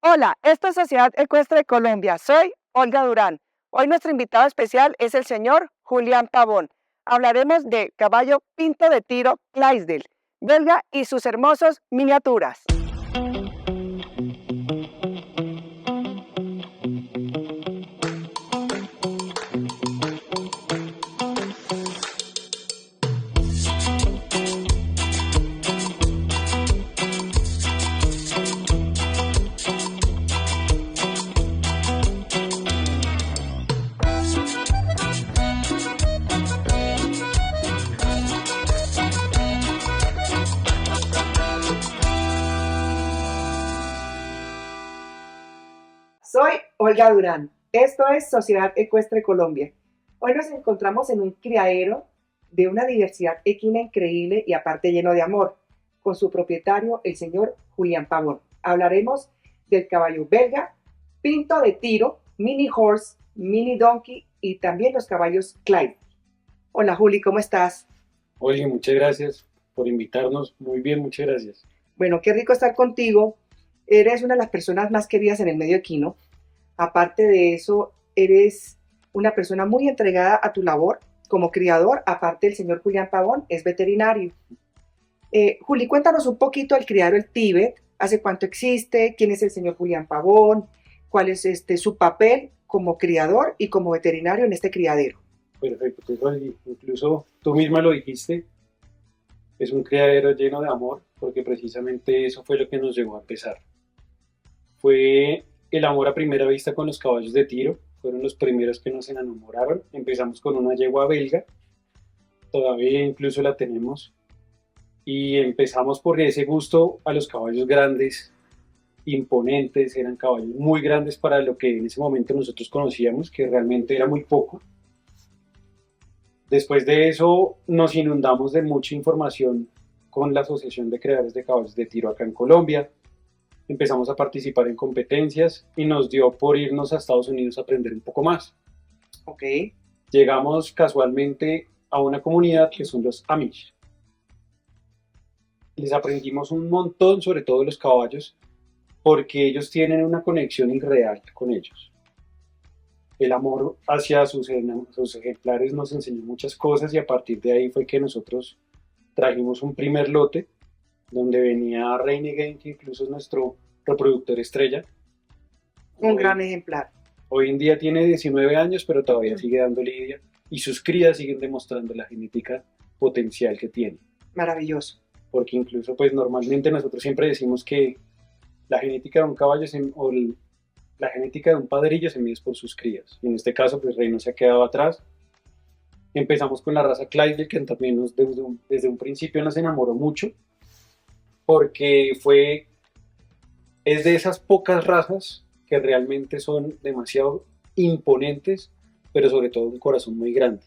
Hola, esto es Sociedad Ecuestre de Colombia. Soy Olga Durán. Hoy nuestro invitado especial es el señor Julián Pavón. Hablaremos de caballo pinto de tiro Clydesdale, belga y sus hermosos miniaturas. Soy Olga Durán. Esto es Sociedad Ecuestre Colombia. Hoy nos encontramos en un criadero de una diversidad equina increíble y aparte lleno de amor, con su propietario, el señor Julián Pavón. Hablaremos del caballo belga, pinto de tiro, mini horse, mini donkey y también los caballos Clyde. Hola Juli, ¿cómo estás? Oye, muchas gracias por invitarnos. Muy bien, muchas gracias. Bueno, qué rico estar contigo. Eres una de las personas más queridas en el medio equino. Aparte de eso, eres una persona muy entregada a tu labor como criador. Aparte, el señor Julián Pavón es veterinario. Juli, cuéntanos un poquito del criadero El Tíbet. ¿Hace cuánto existe? ¿Quién es el señor Julián Pavón? ¿Cuál es su papel como criador y como veterinario en este criadero? Perfecto, pues, oye, incluso tú misma lo dijiste, es un criadero lleno de amor, porque precisamente eso fue lo que nos llevó a empezar. Fue el amor a primera vista con los caballos de tiro, fueron los primeros que nos enamoraron. Empezamos con una yegua belga, todavía incluso la tenemos, y empezamos por ese gusto a los caballos grandes, imponentes, eran caballos muy grandes para lo que en ese momento nosotros conocíamos, que realmente era muy poco. Después de eso nos inundamos de mucha información con la Asociación de Creadores de Caballos de Tiro acá en Colombia. Empezamos a participar en competencias y nos dio por irnos a Estados Unidos a aprender un poco más. Ok. Llegamos casualmente a una comunidad que son los Amish. Les aprendimos un montón sobre todo los caballos porque ellos tienen una conexión irreal con ellos. El amor hacia sus ejemplares nos enseñó muchas cosas y a partir de ahí fue que nosotros trajimos un primer lote donde venía Renegade, que incluso es nuestro reproductor estrella. Un gran ejemplar. Hoy en día tiene 19 años, pero todavía sigue dando lidia y sus crías siguen demostrando la genética potencial que tiene. Maravilloso. Porque incluso pues normalmente nosotros siempre decimos que la genética de un caballo la genética de un padrillo se mide por sus crías. Y en este caso, pues Rey no se ha quedado atrás. Empezamos con la raza Clydesdale, que también desde un principio nos enamoró mucho, porque es de esas pocas razas que realmente son demasiado imponentes, pero sobre todo un corazón muy grande.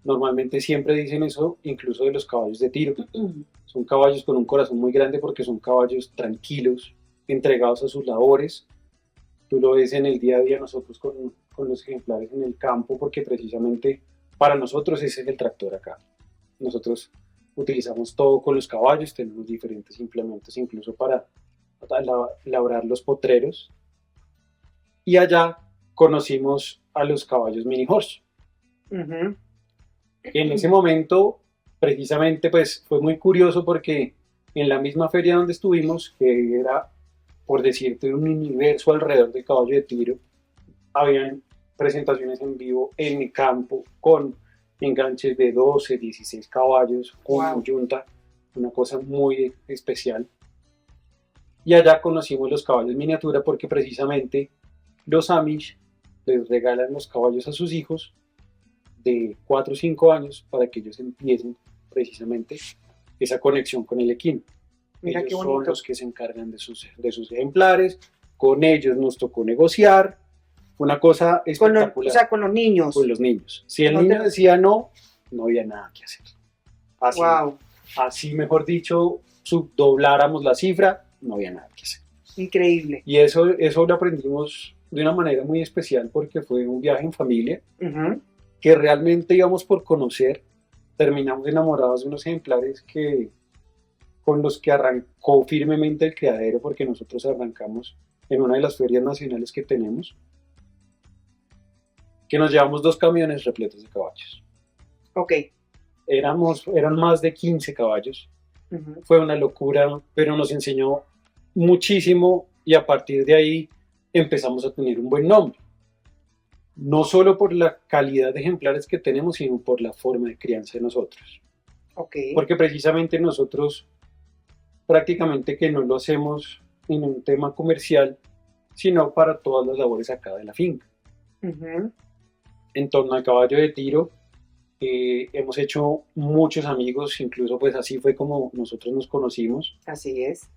Normalmente siempre dicen eso, incluso de los caballos de tiro. Son caballos con un corazón muy grande porque son caballos tranquilos, entregados a sus labores. Tú lo ves en el día a día nosotros con los ejemplares en el campo, porque precisamente para nosotros ese es el tractor acá. Nosotros utilizamos todo con los caballos, tenemos diferentes implementos incluso para labrar los potreros. Y allá conocimos a los caballos mini horse. En ese momento, precisamente, pues fue muy curioso porque en la misma feria donde estuvimos, que era, por decirte, un universo alrededor del caballo de tiro, habían presentaciones en vivo en el campo con enganches de 12, 16 caballos, con yunta, una cosa muy especial. Y allá conocimos los caballos miniatura porque precisamente los Amish les regalan los caballos a sus hijos de 4 o 5 años para que ellos empiecen precisamente esa conexión con el equino. Mira ellos qué bonito. son los que se encargan de sus ejemplares, con ellos nos tocó negociar, fue una cosa espectacular. O sea, con los niños. Con los niños. Si el niño decía no, no había nada que hacer. Así, así mejor dicho, dobláramos la cifra, no había nada que hacer. Increíble. Y eso lo aprendimos de una manera muy especial porque fue un viaje en familia, que realmente íbamos por conocer. Terminamos enamorados de unos ejemplares con los que arrancó firmemente el criadero, porque nosotros arrancamos en una de las ferias nacionales que tenemos, que nos llevamos 2 camiones repletos de caballos. Ok. Eran más de 15 caballos. Ujú. Fue una locura, pero nos enseñó muchísimo y a partir de ahí empezamos a tener un buen nombre. No solo por la calidad de ejemplares que tenemos, sino por la forma de crianza de nosotros. Ok. Porque precisamente nosotros prácticamente que no lo hacemos en un tema comercial, sino para todas las labores acá de la finca. Ujú. En torno al caballo de tiro, hemos hecho muchos amigos, incluso pues así fue como nosotros nos conocimos. Así es.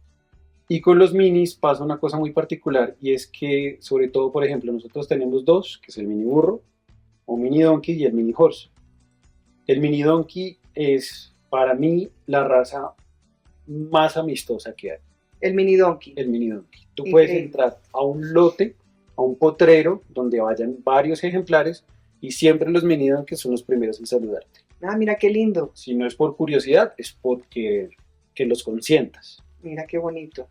Y con los minis pasa una cosa muy particular y es que, sobre todo, por ejemplo, nosotros tenemos dos, que es el mini burro, o mini donkey y el mini horse. El mini donkey es para mí la raza más amistosa que hay. El mini donkey. El mini donkey. Tú Increíble. puedes entrar a un lote, a un potrero, donde vayan varios ejemplares y siempre los mini donkeys son los primeros en saludarte. Ah, mira qué lindo. Si no es por curiosidad, es porque que los consientas. Mira qué bonito.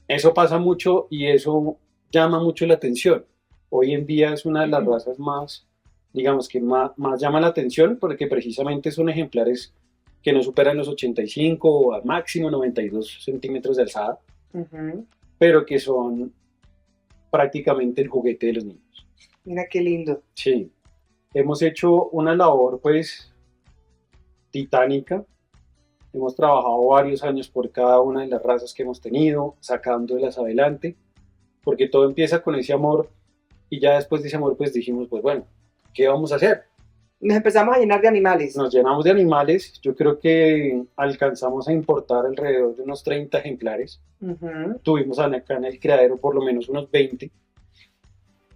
Eso pasa mucho y eso llama mucho la atención. Hoy en día es una de las razas más, digamos que más llama la atención porque precisamente son ejemplares que no superan los 85 o al máximo 92 centímetros de alzada, Ujú. pero que son prácticamente el juguete de los niños. Mira qué lindo. Sí, hemos hecho una labor pues titánica. Hemos trabajado varios años por cada una de las razas que hemos tenido, sacándolas adelante, porque todo empieza con ese amor y ya después de ese amor pues dijimos, pues bueno, ¿qué vamos a hacer? Nos empezamos a llenar de animales. Nos llenamos de animales, yo creo que alcanzamos a importar alrededor de unos 30 ejemplares. Ujú. Tuvimos acá en el criadero por lo menos unos 20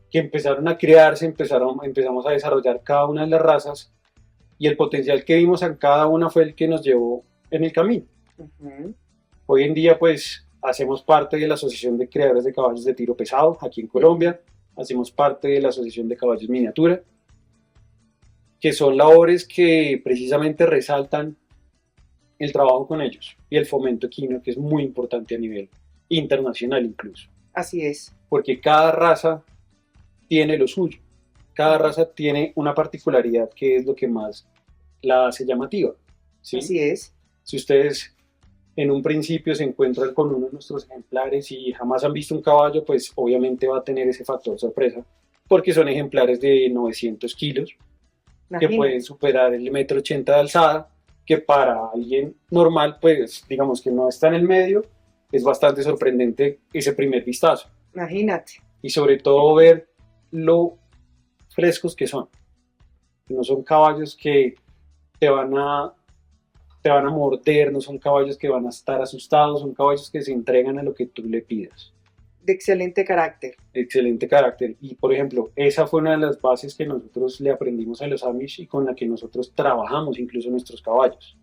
que empezaron a criarse, empezamos a desarrollar cada una de las razas y el potencial que vimos en cada una fue el que nos llevó en el camino. Ujú. Hoy en día pues hacemos parte de la Asociación de Criadores de Caballos de Tiro Pesado aquí en Colombia, hacemos parte de la Asociación de Caballos Miniatura, que son labores que precisamente resaltan el trabajo con ellos y el fomento equino, que es muy importante a nivel internacional incluso, Así es. porque cada raza tiene lo suyo, cada raza tiene una particularidad que es lo que más la hace llamativa, ¿sí? Así es. Si ustedes en un principio se encuentran con uno de nuestros ejemplares y jamás han visto un caballo, pues obviamente va a tener ese factor sorpresa, porque son ejemplares de 900 kilos, que Imagínate. pueden superar el 1,80 m de alzada, que para alguien normal, pues digamos que no está en el medio, es bastante sorprendente ese primer vistazo. Imagínate. Y sobre todo ver lo frescos que son. No son caballos que te van a morder, no son caballos que van a estar asustados, son caballos que se entregan a lo que tú le pidas. De excelente carácter. Excelente carácter. Y por ejemplo, esa fue una de las bases que nosotros le aprendimos a los Amish y con la que nosotros trabajamos incluso nuestros caballos.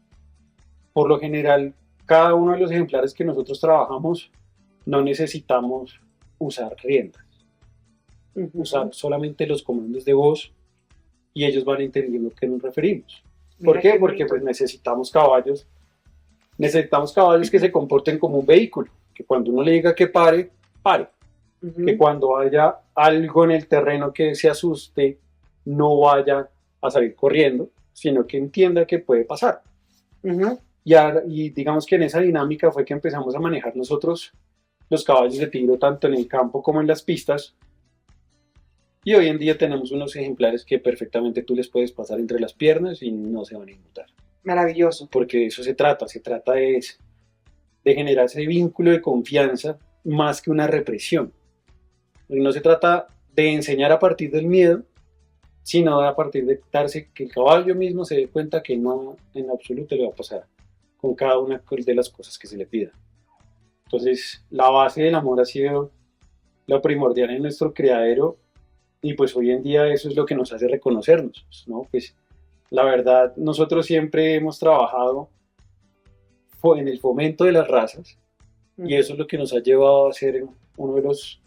Por lo general, cada uno de los ejemplares que nosotros trabajamos no necesitamos usar riendas, Ujú. usar solamente los comandos de voz y ellos van entendiendo a qué nos referimos. Mira ¿Por qué? qué Porque bonito. pues necesitamos caballos que se comporten como un vehículo, que cuando uno le diga que pare, pare. Ujú. Que cuando haya algo en el terreno que se asuste, no vaya a salir corriendo, sino que entienda que puede pasar. Ujú. Y digamos que en esa dinámica fue que empezamos a manejar nosotros los caballos de tiro tanto en el campo como en las pistas. Y hoy en día tenemos unos ejemplares que perfectamente tú les puedes pasar entre las piernas y no se van a inmutar. Maravilloso. Porque de eso se trata de generar ese vínculo de confianza más que una represión. No se trata de enseñar a partir del miedo, sino a partir de darse que el caballo mismo se dé cuenta que no en absoluto le va a pasar con cada una de las cosas que se le pida. Entonces, la base del amor ha sido lo primordial en nuestro criadero y pues hoy en día eso es lo que nos hace reconocernos, ¿no? Pues la verdad, nosotros siempre hemos trabajado en el fomento de las razas y eso es lo que nos ha llevado a ser uno de los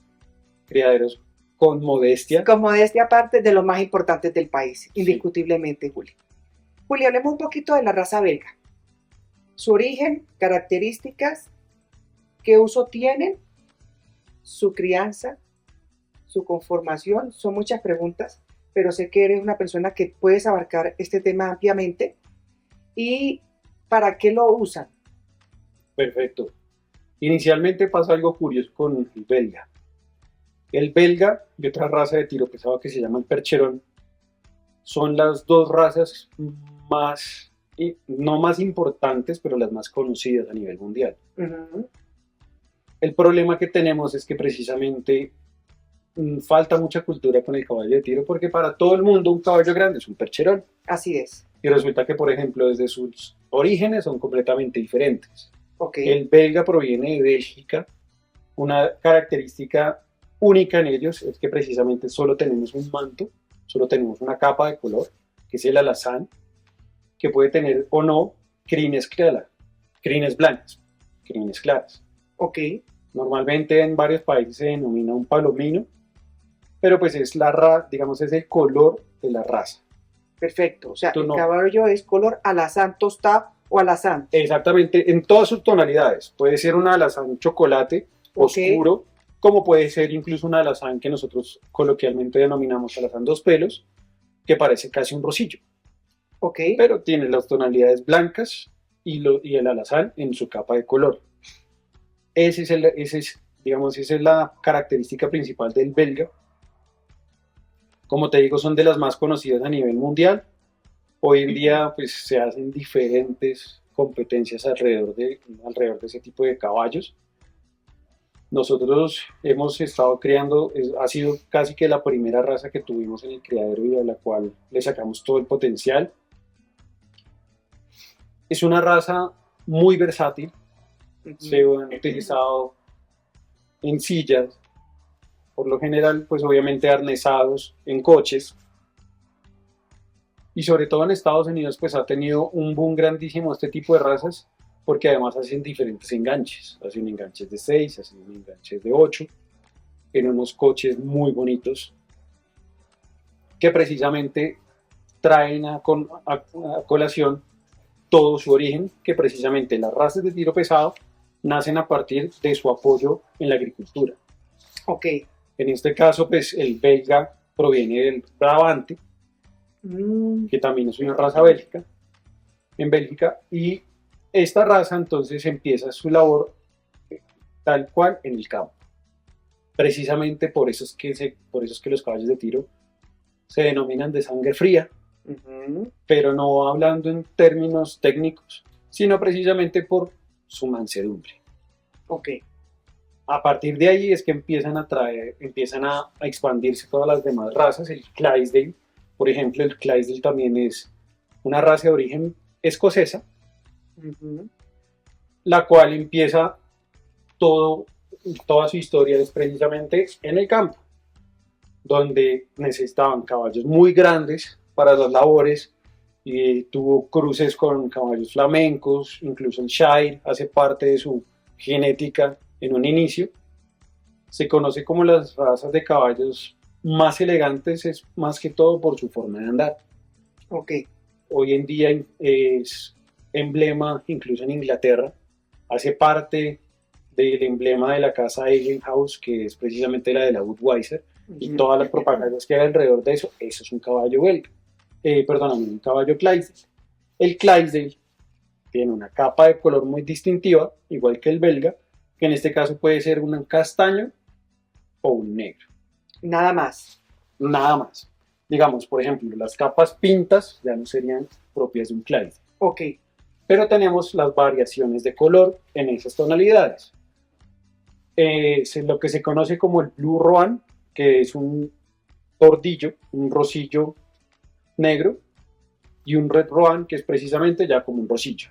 criaderos con modestia. Con modestia aparte de los más importantes del país, indiscutiblemente, Juli. Juli, hablemos un poquito de la raza belga. Su origen, características, qué uso tienen su crianza, su conformación, son muchas preguntas, pero sé que eres una persona que puedes abarcar este tema ampliamente. ¿Y para qué lo usan? Perfecto. Inicialmente pasa algo curioso con el belga. El belga y otra raza de tiro pesado que se llama el percherón son las dos razas más, no más importantes, pero las más conocidas a nivel mundial. Uh-huh. El problema que tenemos es que precisamente falta mucha cultura con el caballo de tiro, porque para todo el mundo un caballo grande es un percherón. Así es. Y resulta que, por ejemplo, desde sus orígenes son completamente diferentes. Okay. El belga proviene de Bélgica. Una característica única en ellos es que precisamente solo tenemos un manto, solo tenemos una capa de color, que es el alazán, que puede tener o no crines claras, crines blancas, crines claras. Ok. Normalmente en varios países se denomina un palomino, pero pues es la digamos, es el color de la raza. Perfecto, o sea, el caballo es color alazán tostado o alazán. Exactamente, en todas sus tonalidades. Puede ser un alazán chocolate oscuro, como puede ser incluso un alazán que nosotros coloquialmente denominamos alazán dos pelos, que parece casi un rosillo. Ok. Pero tiene las tonalidades blancas y el alazán en su capa de color. Esa es la característica principal del belga. Como te digo, son de las más conocidas a nivel mundial. Hoy en día pues, se hacen diferentes competencias alrededor de ese tipo de caballos. Nosotros hemos estado creando, ha sido casi que la primera raza que tuvimos en el criadero y a la cual le sacamos todo el potencial. Es una raza muy versátil. Se han utilizado en sillas, por lo general, pues obviamente arnesados en coches. Y sobre todo en Estados Unidos, pues ha tenido un boom grandísimo este tipo de razas, porque además hacen diferentes enganches. Hacen enganches de 6, hacen enganches de 8, en unos coches muy bonitos, que precisamente traen a colación todo su origen, que precisamente las razas de tiro pesado nacen a partir de su apoyo en la agricultura. Ok. En este caso, pues el belga proviene del Brabante, que también es una raza bélgica, en Bélgica, y esta raza entonces empieza su labor tal cual en el campo. Precisamente por eso es que los caballos de tiro se denominan de sangre fría, pero no hablando en términos técnicos, sino precisamente por su mansedumbre. Ok. A partir de ahí es que empiezan a expandirse todas las demás razas. El Clydesdale, por ejemplo, el Clydesdale también es una raza de origen escocesa, la cual empieza toda su historia es precisamente en el campo, donde necesitaban caballos muy grandes para las labores, y tuvo cruces con caballos flamencos, incluso el Shire hace parte de su genética en un inicio. Se conoce como las razas de caballos más elegantes, es más que todo por su forma de andar. Ok. Hoy en día es emblema, incluso en Inglaterra, hace parte del emblema de la casa Eigen House, que es precisamente la de la Budweiser, y todas las propagandas que hay alrededor de eso es un caballo belga. Un caballo Clydesdale. El Clydesdale tiene una capa de color muy distintiva, igual que el belga, que en este caso puede ser un castaño o un negro. Nada más. Nada más. Digamos, por ejemplo, las capas pintas ya no serían propias de un Clydesdale. Ok. Pero tenemos las variaciones de color en esas tonalidades. Lo que se conoce como el Blue Roan, que es un tordillo, un rosillo negro, y un Red Roan, que es precisamente ya como un rosillo.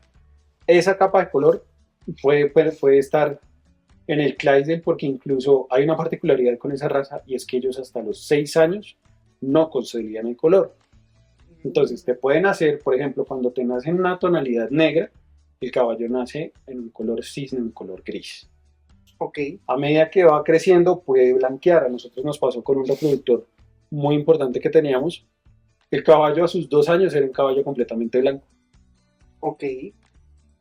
Esa capa de color puede estar en el Clydesdale, porque incluso hay una particularidad con esa raza, y es que ellos hasta los 6 años no consolidan el color. Entonces te pueden hacer, por ejemplo, cuando te nace en una tonalidad negra, el caballo nace en un color cisne, en un color gris. Ok. A medida que va creciendo puede blanquear. A nosotros nos pasó con un reproductor muy importante que teníamos. El caballo a sus 2 años era un caballo completamente blanco. Ok.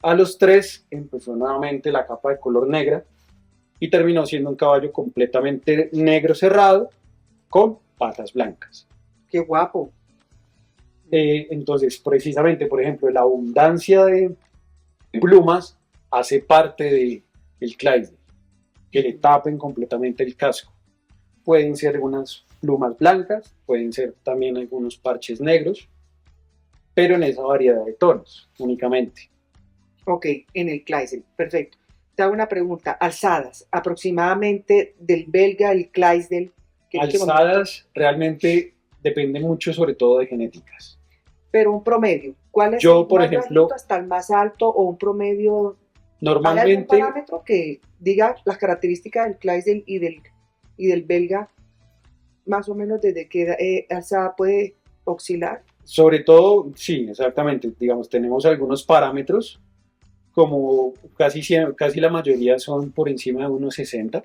A los 3 empezó nuevamente la capa de color negra, y terminó siendo un caballo completamente negro cerrado con patas blancas. Qué guapo. Entonces, precisamente, por ejemplo, la abundancia de plumas hace parte del Clydesdale, que le tapen completamente el casco. Pueden ser algunas plumas blancas, pueden ser también algunos parches negros, pero en esa variedad de tonos únicamente. Ok, en el Clydesdale, perfecto. Te hago una pregunta, alzadas, aproximadamente del belga, el Clydesdale. Alzadas realmente depende mucho sobre todo de genéticas. Pero un promedio, ¿cuál es Yo, el por más ejemplo, bajito hasta el más alto o un promedio? ¿Hay algún normalmente, parámetro que diga las características del Clydesdale y del belga, más o menos desde qué alzada puede oscilar? sobre todo, sí, exactamente, digamos, tenemos algunos parámetros, como casi la mayoría son por encima de 1,60.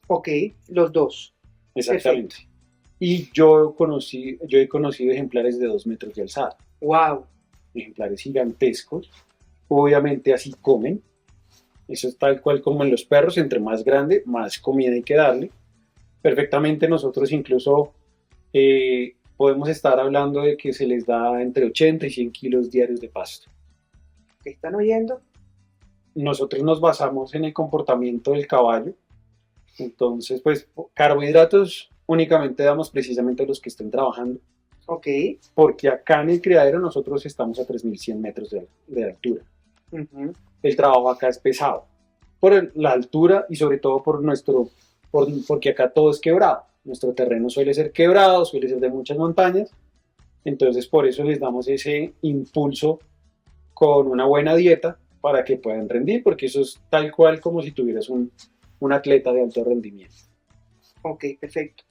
Ok, los dos. Exactamente. Perfecto. Y yo he conocido ejemplares de 2 metros de alzada. Wow. Ejemplares gigantescos. Obviamente así comen. Eso es tal cual como en los perros. Entre más grande, más comida hay que darle. Perfectamente nosotros incluso podemos estar hablando de que se les da entre 80 y 100 kilos diarios de pasto. ¿Qué están oyendo? Nosotros nos basamos en el comportamiento del caballo. Entonces, pues, carbohidratos únicamente damos precisamente a los que estén trabajando. Ok. Porque acá en el criadero nosotros estamos a 3.100 metros de altura. El trabajo acá es pesado. Por la altura y sobre todo porque acá todo es quebrado. Nuestro terreno suele ser quebrado, suele ser de muchas montañas. Entonces, por eso les damos ese impulso con una buena dieta para que puedan rendir, porque eso es tal cual como si tuvieras un atleta de alto rendimiento. Ok, perfecto.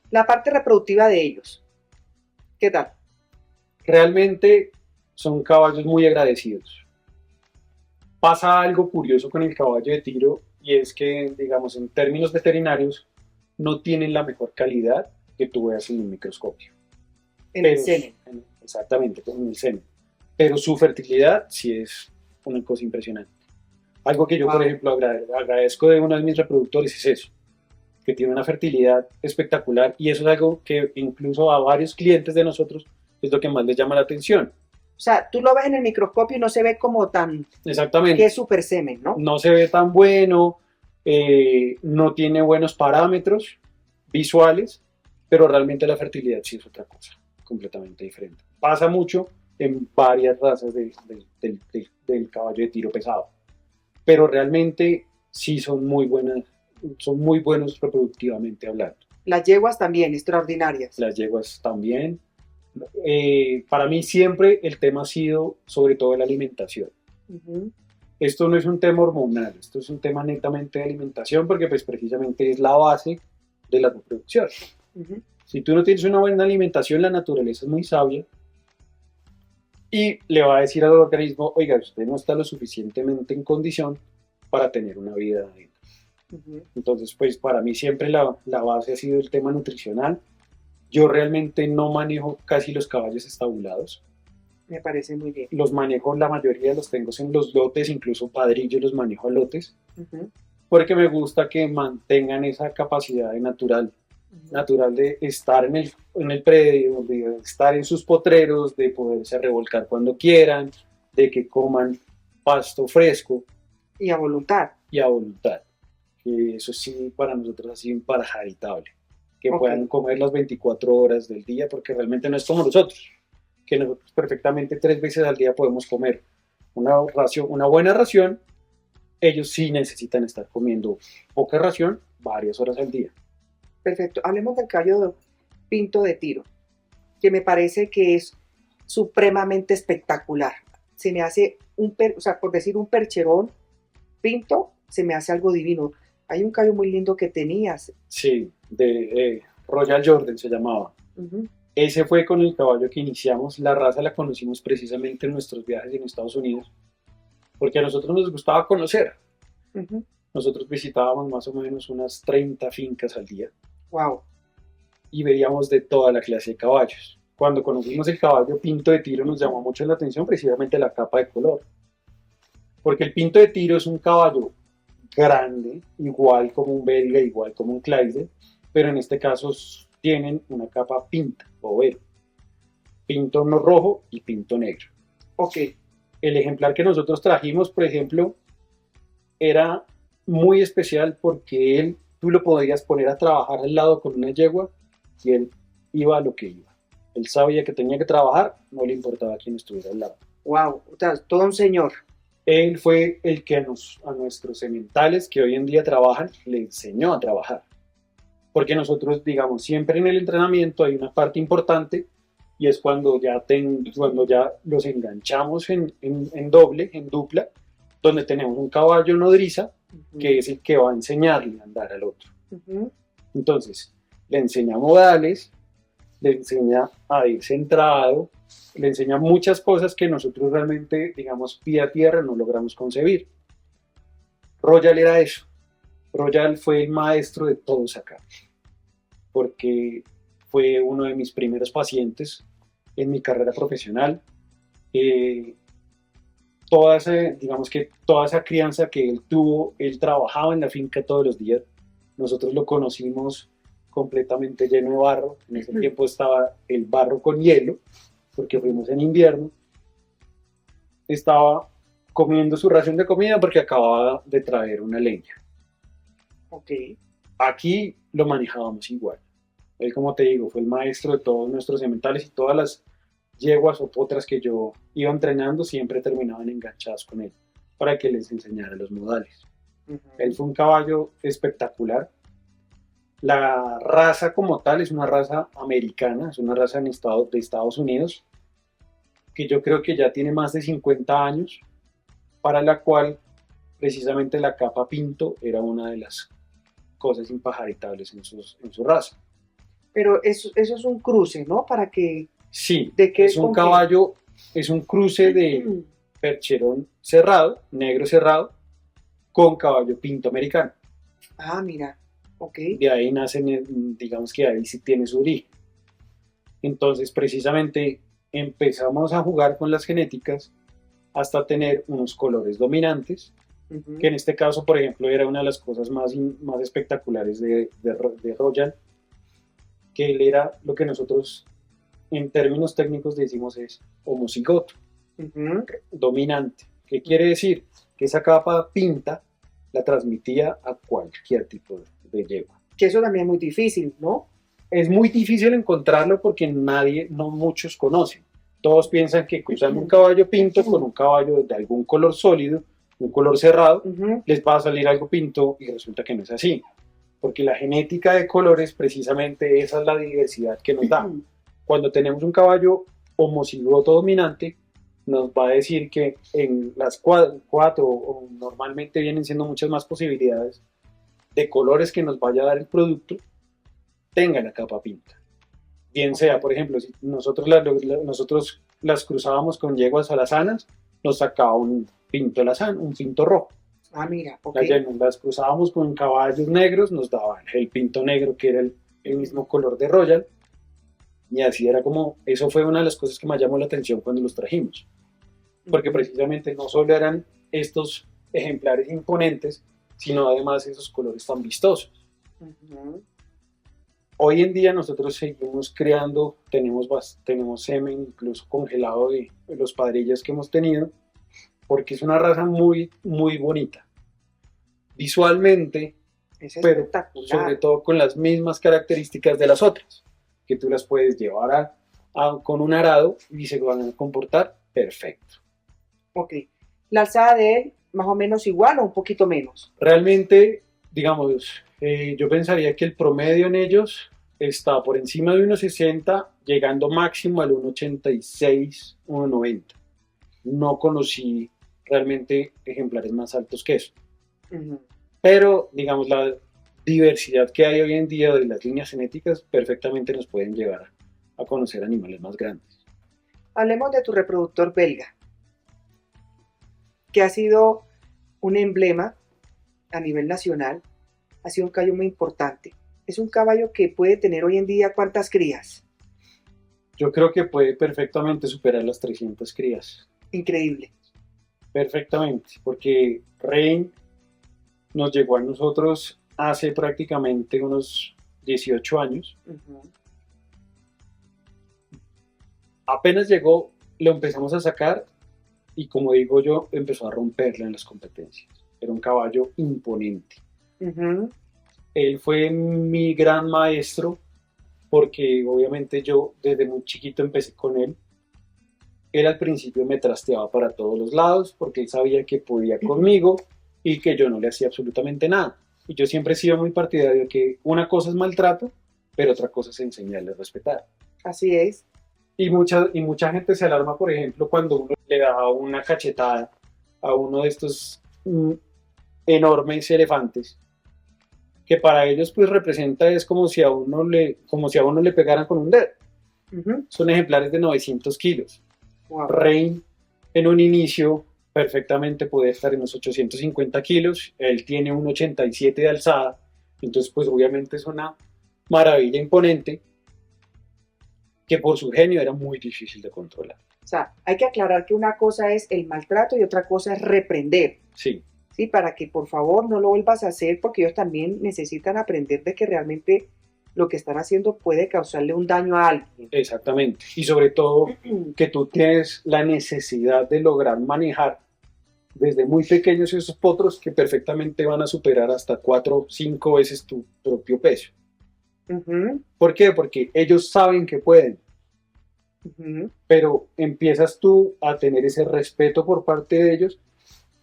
La parte reproductiva de ellos, ¿qué tal? Realmente son caballos muy agradecidos. Pasa algo curioso con el caballo de tiro y es que, digamos, en términos veterinarios, no tienen la mejor calidad que tú veas en un microscopio. En el semen. Exactamente, en el semen. Pero su fertilidad sí es una cosa impresionante. Algo que yo, por ejemplo, agradezco de uno de mis reproductores es eso, que tiene una fertilidad espectacular y eso es algo que incluso a varios clientes de nosotros es lo que más les llama la atención. O sea, tú lo ves en el microscopio y no se ve como tan... Exactamente. Que es super semen, ¿no? No se ve tan bueno, no tiene buenos parámetros visuales, pero realmente la fertilidad sí es otra cosa, completamente diferente. Pasa mucho en varias razas del caballo de tiro pesado, pero realmente sí son muy buenos reproductivamente hablando. Las yeguas también, extraordinarias. Las yeguas también. Para mí siempre el tema ha sido sobre todo la alimentación. Esto no es un tema hormonal, esto es un tema netamente de alimentación porque pues precisamente es la base de la reproducción. Si tú no tienes una buena alimentación, la naturaleza es muy sabia y le va a decir al organismo, oiga, usted no está lo suficientemente en condición para tener una vida digna. Entonces, pues para mí siempre la base ha sido el tema nutricional. Yo realmente no manejo casi los caballos estabulados. Me parece muy bien. Los manejo, la mayoría los tengo en los lotes, incluso padrillos los manejo a lotes, porque me gusta que mantengan esa capacidad natural de estar en el predio, de estar en sus potreros, de poderse revolcar cuando quieran, de que coman pasto fresco. Y a voluntad. Y a voluntad. Que eso sí, para nosotros ha sido impajaritable. Que puedan comer las 24 horas del día, porque realmente no es como nosotros, que nosotros perfectamente 3 veces al día podemos comer una buena ración. Ellos sí necesitan estar comiendo poca ración varias horas al día. Perfecto. Hablemos del caballo pinto de tiro, que me parece que es supremamente espectacular. Se me hace por decir un percherón pinto, se me hace algo divino. Hay un caballo muy lindo que tenías. Sí, de Royal Jordan se llamaba. Ese fue con el caballo que iniciamos. La raza la conocimos precisamente en nuestros viajes en Estados Unidos, porque a nosotros nos gustaba conocer. Nosotros visitábamos más o menos unas 30 fincas al día. Wow. Y veíamos de toda la clase de caballos. Cuando conocimos el caballo pinto de tiro nos llamó mucho la atención precisamente la capa de color. Porque el pinto de tiro es un caballo grande, igual como un belga, igual como un Clydesdale, pero en este caso tienen una capa pinta o velo, pinto no rojo y pinto negro. Ok. El ejemplar que nosotros trajimos, por ejemplo, era muy especial porque tú lo podías poner a trabajar al lado con una yegua y él iba a lo que iba. Él sabía que tenía que trabajar, no le importaba quién estuviera al lado. Wow, o sea, todo un señor. Él fue el que a nuestros sementales que hoy en día trabajan le enseñó a trabajar. Porque nosotros, digamos, siempre en el entrenamiento hay una parte importante y es cuando ya los enganchamos en doble, en dupla, donde tenemos un caballo nodriza que es el que va a enseñarle a andar al otro. Entonces, le enseña modales, le enseña a ir centrado, le enseña muchas cosas que nosotros realmente, digamos, pie a tierra no logramos concebir. Royal era eso. Royal fue el maestro de todos acá, porque fue uno de mis primeros pacientes en mi carrera profesional. Digamos que toda esa crianza que él tuvo, él trabajaba en la finca todos los días. Nosotros lo conocimos completamente lleno de barro. En ese tiempo estaba el barro con hielo, porque fuimos en invierno. Estaba comiendo su ración de comida porque acababa de traer una leña. Ok. Aquí lo manejábamos igual. Él, como te digo, fue el maestro de todos nuestros sementales y todas las yeguas o potras que yo iba entrenando siempre terminaban enganchadas con él para que les enseñara los modales. Él fue un caballo espectacular. La raza como tal es una raza americana, es una raza de Estados Unidos, que yo creo que ya tiene más de 50 años, para la cual precisamente la capa pinto era una de las cosas impajaritables en su raza. Pero eso es un cruce, ¿no? Para que... Sí, es un caballo, es un cruce de percherón cerrado, negro cerrado, con caballo pinto americano. Ah, mira, ok. De ahí nacen, digamos que ahí sí tiene su origen. Entonces, precisamente, empezamos a jugar con las genéticas hasta tener unos colores dominantes, que en este caso, por ejemplo, era una de las cosas más espectaculares de Royal, que él era lo que nosotros en términos técnicos decimos es homocigoto, dominante. ¿Qué quiere decir? Que esa capa pinta la transmitía a cualquier tipo de yegua. Que eso también es muy difícil, ¿no? Es muy difícil encontrarlo porque no muchos conocen. Todos piensan que cruzando un caballo pinto con un caballo de algún color sólido, un color cerrado, les va a salir algo pinto y resulta que no es así. Porque la genética de colores, precisamente esa es la diversidad que nos da. Cuando tenemos un caballo homocigoto dominante, nos va a decir que en las cuatro o normalmente vienen siendo muchas más posibilidades de colores que nos vaya a dar el producto, tenga la capa pinta. Bien sea, por ejemplo, si nosotros las cruzábamos con yeguas alazanas, nos sacaba un pinto alazano, un pinto rojo. Ah, mira, ok. Las cruzábamos con caballos negros, nos daban el pinto negro, que era el mismo color de Royal. Y así era como, eso fue una de las cosas que más llamó la atención cuando los trajimos. Porque precisamente no solo eran estos ejemplares imponentes, sino además esos colores tan vistosos. Hoy en día nosotros seguimos creando, tenemos semen incluso congelado de los padrillas que hemos tenido, porque es una raza muy, muy bonita. Visualmente, pero sobre todo con las mismas características de las otras, que tú las puedes llevar con un arado y se van a comportar perfecto. Ok. ¿La alzada de él más o menos igual o un poquito menos? Realmente, digamos, yo pensaría que el promedio en ellos está por encima de 1,60, llegando máximo al 1,86, 1,90. No conocí realmente ejemplares más altos que eso. Pero, digamos, la diversidad que hay hoy en día de las líneas genéticas perfectamente nos pueden llevar a conocer animales más grandes. Hablemos de tu reproductor belga, que ha sido un emblema a nivel nacional, ha sido un caballo muy importante. Es un caballo que puede tener hoy en día ¿cuántas crías? Yo creo que puede perfectamente superar las 300 crías. Increíble. Perfectamente, porque Rain nos llegó a nosotros hace prácticamente unos 18 años. Ujú. Apenas llegó, lo empezamos a sacar y como digo yo, empezó a romperla en las competencias. Era un caballo imponente. Ujú. Él fue mi gran maestro porque obviamente yo desde muy chiquito empecé con él. Él al principio me trasteaba para todos los lados porque él sabía que podía conmigo y que yo no le hacía absolutamente nada. Y yo siempre he sido muy partidario de que una cosa es maltrato, pero otra cosa es enseñarle a respetar. Así es. Y mucha gente se alarma, por ejemplo, cuando uno le da una cachetada a uno de estos enormes elefantes, que para ellos pues representa es como si a uno le pegaran con un dedo. Ujú. Son ejemplares de 900 kilos. Wow. Rein en un inicio perfectamente puede estar en los 850 kilos, él tiene un 87 de alzada, entonces pues obviamente es una maravilla imponente que por su genio era muy difícil de controlar. O sea, hay que aclarar que una cosa es el maltrato y otra cosa es reprender, Sí, ¿sí? Para que por favor no lo vuelvas a hacer porque ellos también necesitan aprender de que realmente lo que están haciendo puede causarle un daño a alguien. exactamente. Y sobre todo que tú tienes la necesidad de lograr manejar desde muy pequeños esos potros que perfectamente van a superar hasta 4 o 5 veces tu propio peso. Ujú. ¿Por qué? Porque ellos saben que pueden, Ujú. pero empiezas tú a tener ese respeto por parte de ellos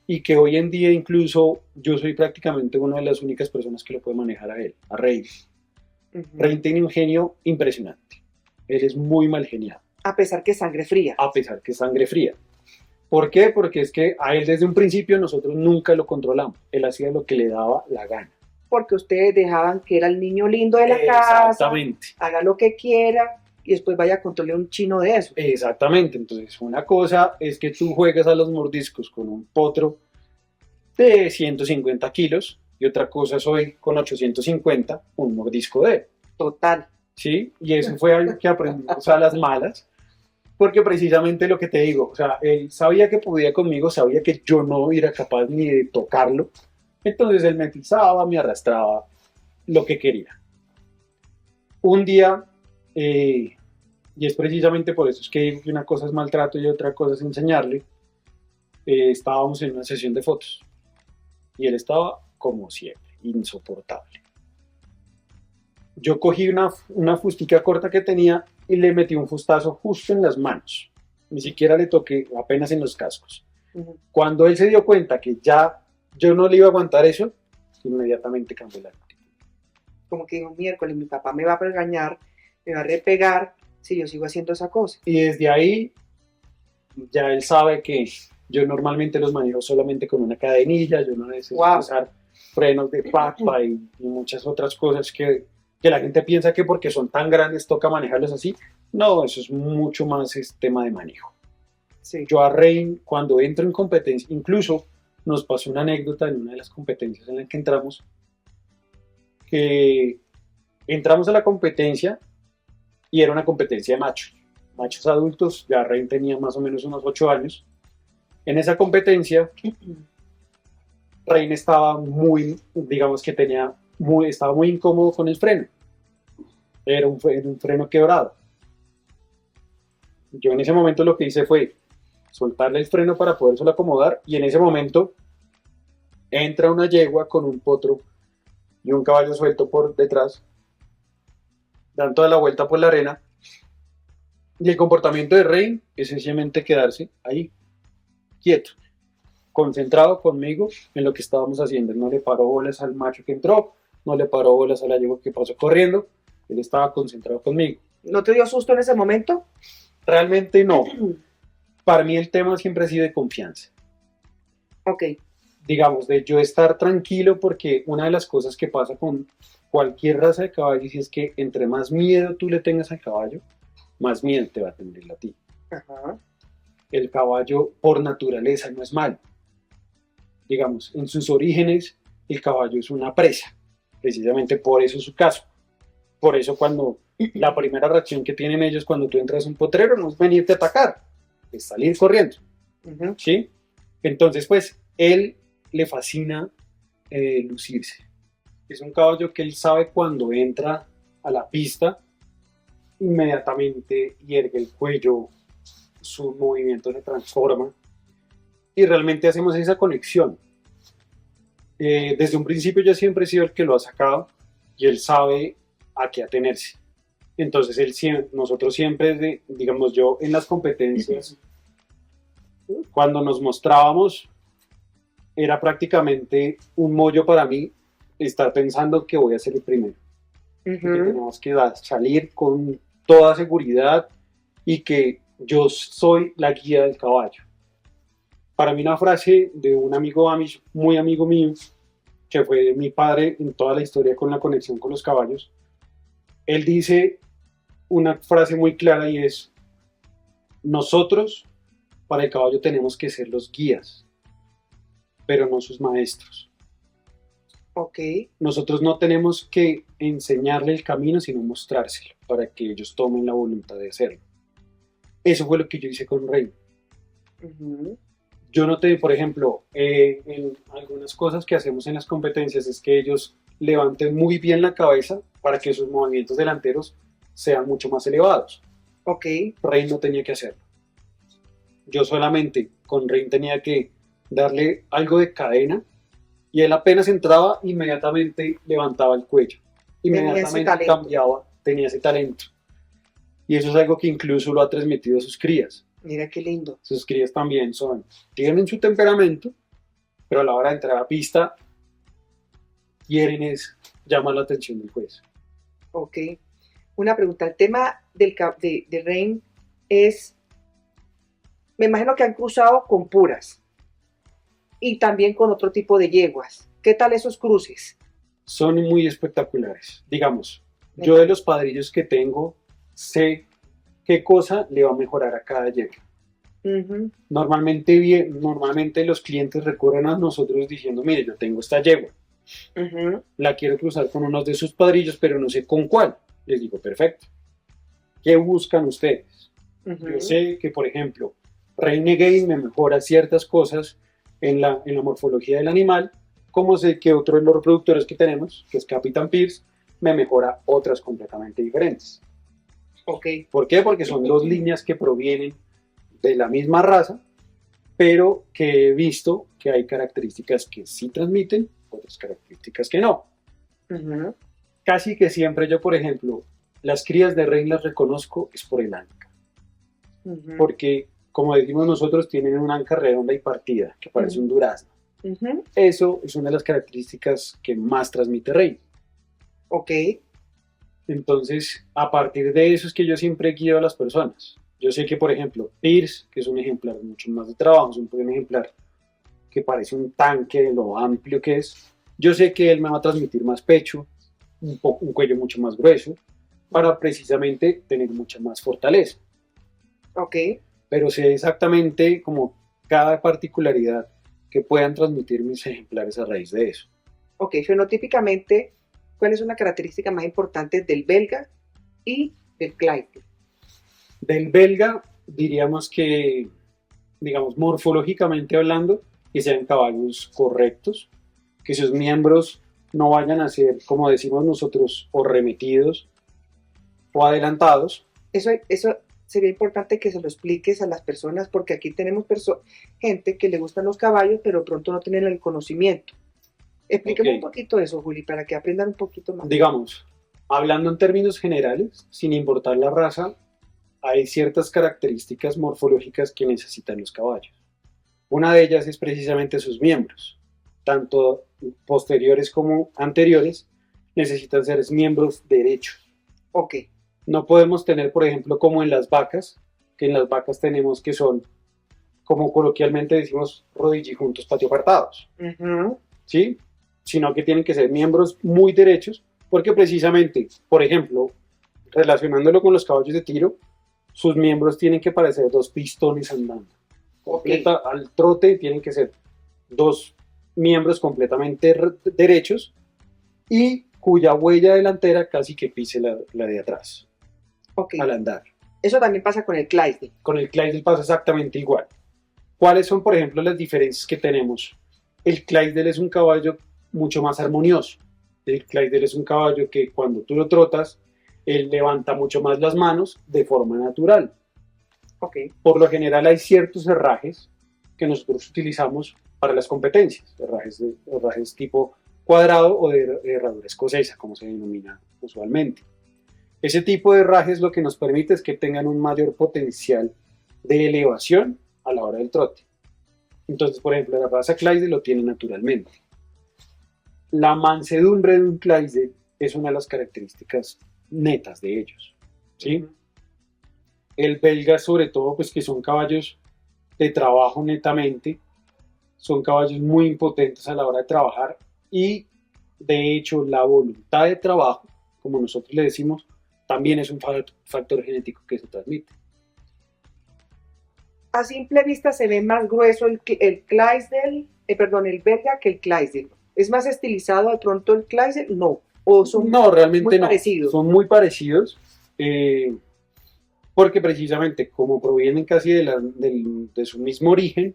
y que hoy en día incluso yo soy prácticamente una de las únicas personas que lo puede manejar a él, a Rey. Rey Ujú. tiene un genio impresionante. Él es muy mal geniado, A pesar que sangre fría. a pesar que es sangre fría. ¿Por qué? Porque es que a él desde un principio nosotros nunca lo controlamos. Él hacía lo que le daba la gana. Porque ustedes dejaban que era el niño lindo de la casa, Exactamente. haga lo que quiera y después vaya a controlar un chino de eso. Exactamente. Entonces, una cosa es que tú juegues a los mordiscos con un potro de 150 kilos y otra cosa es hoy con 850 un mordisco de él. Total. ¿Sí? Y eso fue algo que aprendimos a las malas, porque precisamente lo que te digo, o sea, él sabía que podía conmigo, sabía que yo no era capaz ni de tocarlo, entonces él me pisaba, me arrastraba, lo que quería. Un día, y es precisamente por eso es que digo que una cosa es maltrato y otra cosa es enseñarle, estábamos en una sesión de fotos y él estaba como siempre, insoportable. Yo cogí una fustica corta que tenía y le metí un fustazo justo en las manos. Ni siquiera le toqué, apenas en los cascos. Ujú. Cuando él se dio cuenta que ya yo no le iba a aguantar eso, inmediatamente cambió la actitud. Como que dijo, miércoles, mi papá me va a regañar, me va a repegar si yo sigo haciendo esa cosa. Y desde ahí ya él sabe que yo normalmente los manejo solamente con una cadenilla, yo no necesito Wow. usar frenos de papa y muchas otras cosas que la gente piensa que porque son tan grandes toca manejarlos así. No, eso es mucho más tema de manejo. Sí. Yo a Rein, cuando entro en competencia, incluso nos pasó una anécdota en una de las competencias en la que entramos, que entramos a la competencia y era una competencia de machos adultos, ya Rein tenía más o menos unos 8 años. En esa competencia, Rein estaba muy, digamos que estaba muy incómodo con el freno. Era un freno quebrado. Yo en ese momento lo que hice fue soltarle el freno para podérselo acomodar y en ese momento entra una yegua con un potro y un caballo suelto por detrás, dan toda la vuelta por la arena y el comportamiento de Rey es sencillamente quedarse ahí, quieto, concentrado conmigo en lo que estábamos haciendo. Él no le paró bolas al macho que entró, no le paró bolas a la yegua que pasó corriendo, él estaba concentrado conmigo. ¿No te dio susto en ese momento? Realmente no. Para mí el tema siempre ha sido de confianza. Ok. Digamos, de yo estar tranquilo, porque una de las cosas que pasa con cualquier raza de caballos es que entre más miedo tú le tengas al caballo, más miedo te va a tener a ti. Ajá. El caballo por naturaleza no es malo. Digamos, en sus orígenes el caballo es una presa, precisamente por eso es su caso. Por eso cuando la primera reacción que tienen ellos cuando tú entras a un potrero no es venirte a atacar, es salir corriendo. Ujú. ¿Sí? Entonces, pues, él le fascina lucirse. Es un caballo que él sabe cuando entra a la pista, inmediatamente hiergue el cuello, su movimiento se transforma y realmente hacemos esa conexión. Desde un principio yo siempre he sido el que lo ha sacado y él sabe a qué atenerse. Entonces nosotros siempre, digamos yo, en las competencias, cuando nos mostrábamos, era prácticamente un mollo para mí estar pensando que voy a ser el primero. Que tenemos que salir con toda seguridad y que yo soy la guía del caballo. Para mí una frase de un amigo Amish, muy amigo mío, que fue mi padre en toda la historia con la conexión con los caballos, él dice una frase muy clara y es: nosotros para el caballo tenemos que ser los guías, pero no sus maestros. Ok. Nosotros no tenemos que enseñarle el camino, sino mostrárselo para que ellos tomen la voluntad de hacerlo. Eso fue lo que yo hice con Rey. Yo noté, por ejemplo, en algunas cosas que hacemos en las competencias es que ellos levanten muy bien la cabeza para que sus movimientos delanteros sean mucho más elevados. Ok. Rey no tenía que hacerlo. Yo solamente con Rey tenía que darle algo de cadena y él apenas entraba, inmediatamente levantaba el cuello. Inmediatamente cambiaba, tenía ese talento. Y eso es algo que incluso lo ha transmitido a sus crías. Mira qué lindo. Sus crías también tienen su temperamento, pero a la hora de entrar a pista, quieren llamar la atención del juez. Ok. Una pregunta. El tema de Rain es, me imagino que han cruzado con puras y también con otro tipo de yeguas. ¿Qué tal esos cruces? Son muy espectaculares. Digamos, yo de los padrillos que tengo, sé qué cosa le va a mejorar a cada yegua. Normalmente los clientes recurren a nosotros diciendo: mire, yo tengo esta yegua, la quiero cruzar con unos de sus padrillos, pero no sé con cuál. Les digo: perfecto, ¿qué buscan ustedes? Yo sé que, por ejemplo, Renegade me mejora ciertas cosas en la morfología del animal, como sé que otro de los reproductores que tenemos, que es Capitán Pierce, me mejora otras completamente diferentes. Okay. ¿Por qué? Porque son dos líneas que provienen de la misma raza, pero que he visto que hay características que sí transmiten, otras características que no. Casi que siempre yo, por ejemplo, las crías de Rey las reconozco es por el anca. Porque, como decimos nosotros, tienen una anca redonda y partida, que parece un durazno. Eso es una de las características que más transmite Rey. Ok. Entonces, a partir de eso es que yo siempre guío a las personas. Yo sé que, por ejemplo, Pierce, que es un ejemplar mucho más de trabajo, es un ejemplar que parece un tanque de lo amplio que es, yo sé que él me va a transmitir más pecho, un cuello mucho más grueso, para precisamente tener mucha más fortaleza. Ok. Pero sé exactamente como cada particularidad que puedan transmitir mis ejemplares a raíz de eso. Ok, fenotípicamente, ¿cuál es una característica más importante del belga y del Clydesdale? Del belga, diríamos que, digamos, morfológicamente hablando, que sean caballos correctos, que sus miembros no vayan a ser, como decimos nosotros, o remetidos o adelantados. Eso sería importante que se lo expliques a las personas, porque aquí tenemos gente que le gustan los caballos, pero pronto no tienen el conocimiento. Explíqueme un poquito eso, Juli, para que aprendan un poquito más. Digamos, hablando en términos generales, sin importar la raza, hay ciertas características morfológicas que necesitan los caballos. Una de ellas es precisamente sus miembros. Tanto posteriores como anteriores necesitan ser miembros derechos. Ok. No podemos tener, por ejemplo, como en las vacas, que en las vacas tenemos que son, como coloquialmente decimos, rodillijuntos patiopartados. ¿Sí? Sino que tienen que ser miembros muy derechos, porque precisamente, por ejemplo, relacionándolo con los caballos de tiro, sus miembros tienen que parecer dos pistones andando. Al trote tienen que ser dos miembros completamente derechos y cuya huella delantera casi que pise la de atrás al andar. Eso también pasa con el Clydesdale. Con el Clydesdale pasa exactamente igual. ¿Cuáles son, por ejemplo, las diferencias que tenemos? El Clydesdale es un caballo mucho más armonioso. El Clydesdale es un caballo que cuando tú lo trotas, él levanta mucho más las manos de forma natural. Ok. Por lo general hay ciertos herrajes que nosotros utilizamos para las competencias, herrajes tipo cuadrado o de herradura escocesa, como se denomina usualmente. Ese tipo de herrajes lo que nos permite es que tengan un mayor potencial de elevación a la hora del trote. Entonces, por ejemplo, la raza Clydesdale lo tiene naturalmente. La mansedumbre de un Clydesdale es una de las características netas de ellos, ¿sí? El belga, sobre todo, pues que son caballos de trabajo netamente, son caballos muy impotentes a la hora de trabajar y, de hecho, la voluntad de trabajo, como nosotros le decimos, también es un factor genético que se transmite. A simple vista se ve más grueso el Clydesdale, perdón, el belga que el Clydesdale. ¿Es más estilizado de pronto el Clydesdale? No. ¿O son No, realmente muy no. parecidos? Son muy parecidos. Porque precisamente como provienen casi de su mismo origen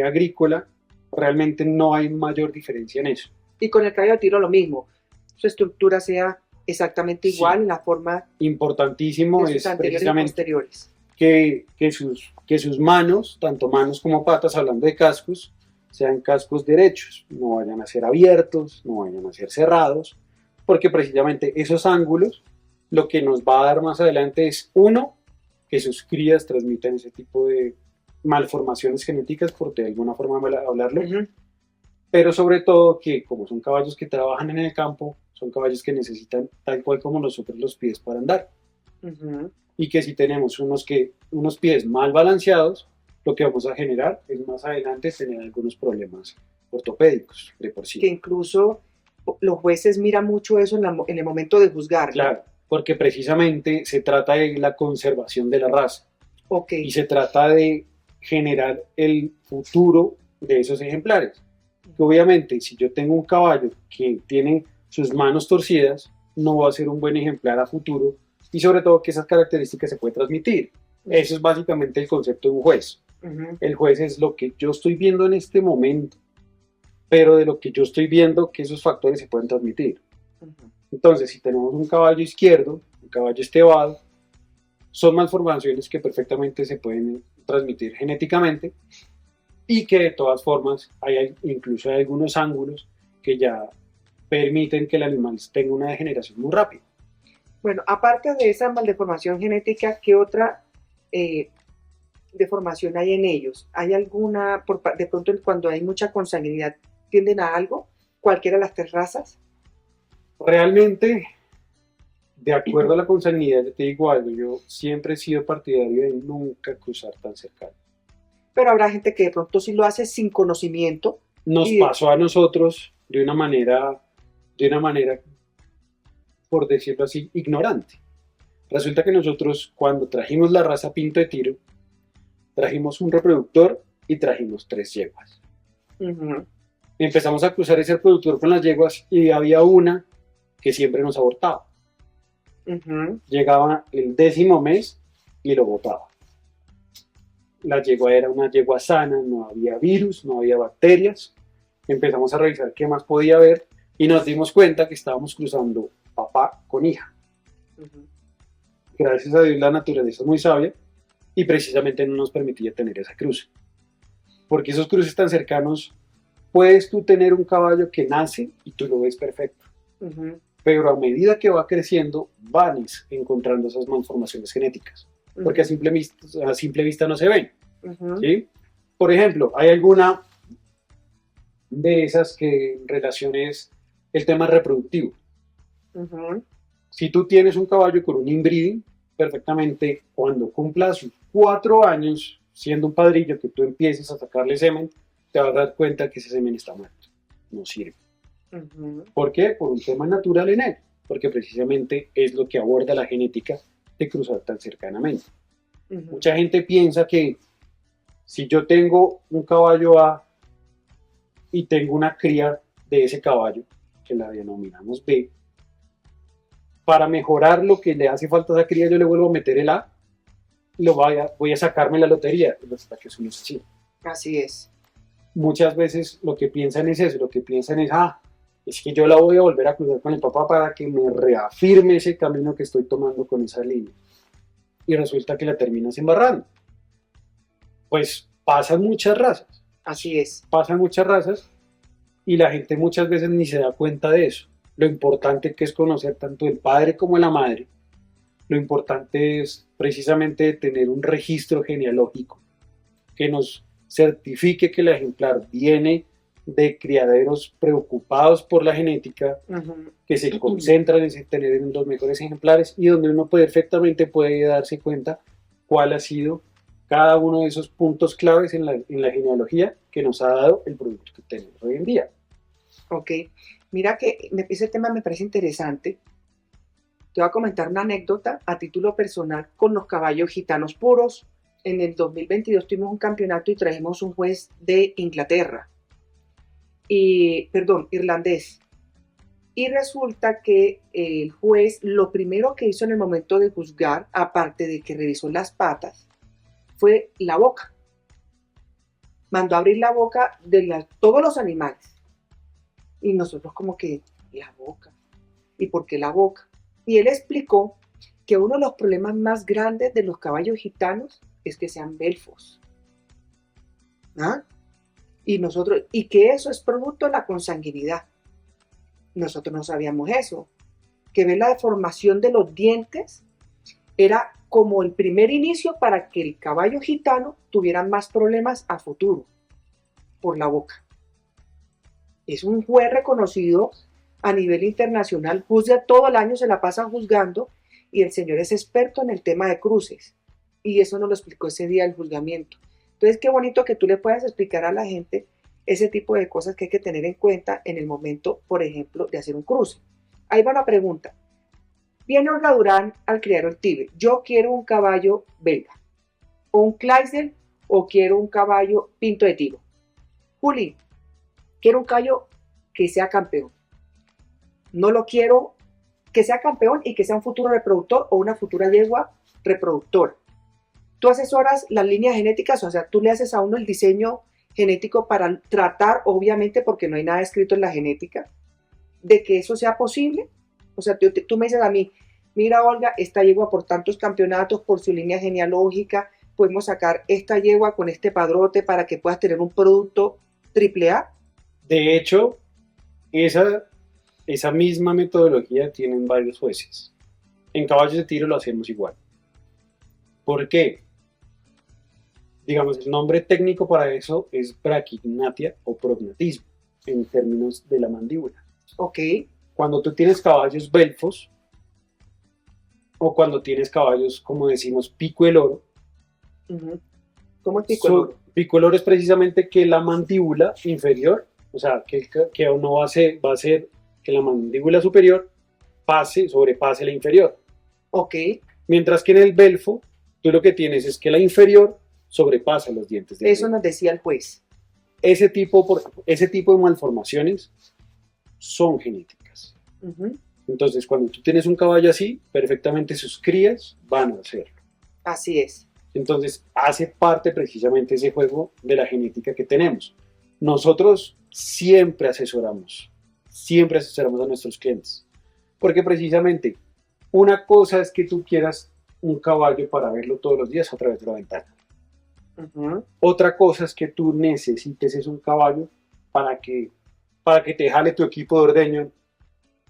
agrícola, realmente no hay mayor diferencia en eso. Y con el caballo de tiro lo mismo. Su estructura sea exactamente igual, Sí. en la forma Importantísimo de sus es anteriores y precisamente posteriores. que sus manos, tanto manos como patas, hablando de cascos, sean cascos derechos, no vayan a ser abiertos, no vayan a ser cerrados, porque precisamente esos ángulos lo que nos va a dar más adelante es, uno, que sus crías transmitan ese tipo de malformaciones genéticas, por de alguna forma hablarlo, pero sobre todo que como son caballos que trabajan en el campo, son caballos que necesitan tal cual como nosotros los pies para andar. Y que si tenemos unos pies mal balanceados, lo que vamos a generar es más adelante tener algunos problemas ortopédicos de por sí. Que incluso los jueces miran mucho eso en el momento de juzgar. Claro, porque precisamente se trata de la conservación de la raza. Okay. Y se trata de generar el futuro de esos ejemplares. Obviamente, si yo tengo un caballo que tiene sus manos torcidas, no va a ser un buen ejemplar a futuro y sobre todo que esas características se pueden transmitir. Eso es básicamente el concepto de un juez. El juez es lo que yo estoy viendo en este momento, pero de lo que yo estoy viendo que esos factores se pueden transmitir. Entonces, si tenemos un caballo izquierdo, un caballo estebado, son malformaciones que perfectamente se pueden transmitir genéticamente y que de todas formas incluso hay algunos ángulos que ya permiten que el animal tenga una degeneración muy rápida. Bueno, aparte de esa maldeformación genética, ¿qué otra deformación hay en ellos? ¿Hay alguna, de pronto cuando hay mucha consanguinidad, tienden a algo? ¿Cualquiera de las tres razas? Realmente, de acuerdo a la consanguinidad, yo te digo algo, yo siempre he sido partidario de nunca cruzar tan cercano. Pero habrá gente que de pronto sí lo hace sin conocimiento. Nos pasó a nosotros de una manera, por decirlo así, ignorante. Resulta que nosotros, cuando trajimos la raza Pinto de Tiro, trajimos un reproductor y trajimos 3 yeguas. Empezamos a cruzar ese reproductor con las yeguas y había una que siempre nos abortaba. Llegaba el 10º mes y lo botaba. La yegua era una yegua sana, no había virus, no había bacterias. Empezamos a revisar qué más podía haber y nos dimos cuenta que estábamos cruzando papá con hija. Gracias a Dios la naturaleza es muy sabia y precisamente no nos permitía tener esa cruce. Porque esos cruces tan cercanos, puedes tú tener un caballo que nace y tú lo ves perfecto. Pero a medida que va creciendo, van encontrando esas malformaciones genéticas. Porque a simple vista no se ven. ¿Sí? Por ejemplo, hay alguna de esas que en relación es el tema reproductivo. Si tú tienes un caballo con un inbreeding, perfectamente cuando cumpla sus 4 años, siendo un padrillo que tú empieces a sacarle semen, te vas a dar cuenta que ese semen está muerto, no sirve. ¿Por qué? Por un tema natural en él, porque precisamente es lo que aborda la genética de cruzar tan cercanamente. Mucha gente piensa que si yo tengo un caballo A y tengo una cría de ese caballo, que la denominamos B, para mejorar lo que le hace falta a esa cría, yo le vuelvo a meter el A y voy a sacarme la lotería, hasta que eso no es así. Así es. muchas veces lo que piensan es eso, lo que piensan es que yo la voy a volver a cruzar con el papá para que me reafirme ese camino que estoy tomando con esa línea. Y resulta que la terminas embarrando. Pues pasan muchas razas. Así es. Pasan muchas razas y la gente muchas veces ni se da cuenta de eso. Lo importante que es conocer tanto el padre como la madre. Lo importante es precisamente tener un registro genealógico que nos certifique que el ejemplar viene de criaderos preocupados por la genética, que se concentran en tener los mejores ejemplares y donde uno perfectamente puede darse cuenta cuál ha sido cada uno de esos puntos claves en la genealogía que nos ha dado el producto que tenemos hoy en día. Ok, mira que ese tema me parece interesante. Te voy a comentar una anécdota a título personal con los caballos gitanos puros. En el 2022 tuvimos un campeonato y trajimos un juez de Inglaterra, irlandés. Y resulta que el juez lo primero que hizo en el momento de juzgar, aparte de que revisó las patas, fue la boca. Mandó a abrir la boca de todos los animales. Y nosotros como que, la boca. ¿Y por qué la boca? Y él explicó que uno de los problemas más grandes de los caballos gitanos es que sean belfos. ¿Ah? Y que eso es producto de la consanguinidad. Nosotros no sabíamos eso. Que ver la deformación de los dientes era como el primer inicio para que el caballo gitano tuviera más problemas a futuro por la boca. Es un juez reconocido a nivel internacional, juzga todo el año, se la pasa juzgando y el señor es experto en el tema de cruces y eso nos lo explicó ese día del juzgamiento. Entonces qué bonito que tú le puedas explicar a la gente ese tipo de cosas que hay que tener en cuenta en el momento, por ejemplo, de hacer un cruce. Ahí va la pregunta. Viene Olga Durán al criadero el Tigre. Yo quiero un caballo belga, o un Clydesdale, o quiero un caballo pinto de tiro. Juli, quiero un caballo que sea campeón. No lo quiero que sea campeón y que sea un futuro reproductor o una futura yegua reproductora. Tú asesoras las líneas genéticas, o sea, tú le haces a uno el diseño genético para tratar, obviamente, porque no hay nada escrito en la genética, de que eso sea posible. O sea, tú me dices a mí, mira Olga, esta yegua por tantos campeonatos, por su línea genealógica, podemos sacar esta yegua con este padrote para que puedas tener un producto AAA. De hecho, esa misma metodología tienen varios jueces. En caballos de tiro lo hacemos igual. ¿Por qué? Digamos, el nombre técnico para eso es braquignatia o prognatismo, en términos de la mandíbula. Ok. Cuando tú tienes caballos belfos, o cuando tienes caballos, como decimos, pico el oro. ¿Cómo es pico el oro? Pico el oro es precisamente que la mandíbula inferior, o sea, que no va a ser que la mandíbula superior sobrepase la inferior. Ok. Mientras que en el belfo, tú lo que tienes es que la inferior sobrepasa los dientes. Eso nos decía el juez. Ese tipo de malformaciones son genéticas. Entonces, cuando tú tienes un caballo así, perfectamente sus crías van a hacerlo. Así es. Entonces, hace parte precisamente ese juego de la genética que tenemos. Nosotros siempre asesoramos a nuestros clientes. Porque precisamente, una cosa es que tú quieras un caballo para verlo todos los días a través de la ventana. Otra cosa es que tú necesites un caballo para que te jale tu equipo de ordeño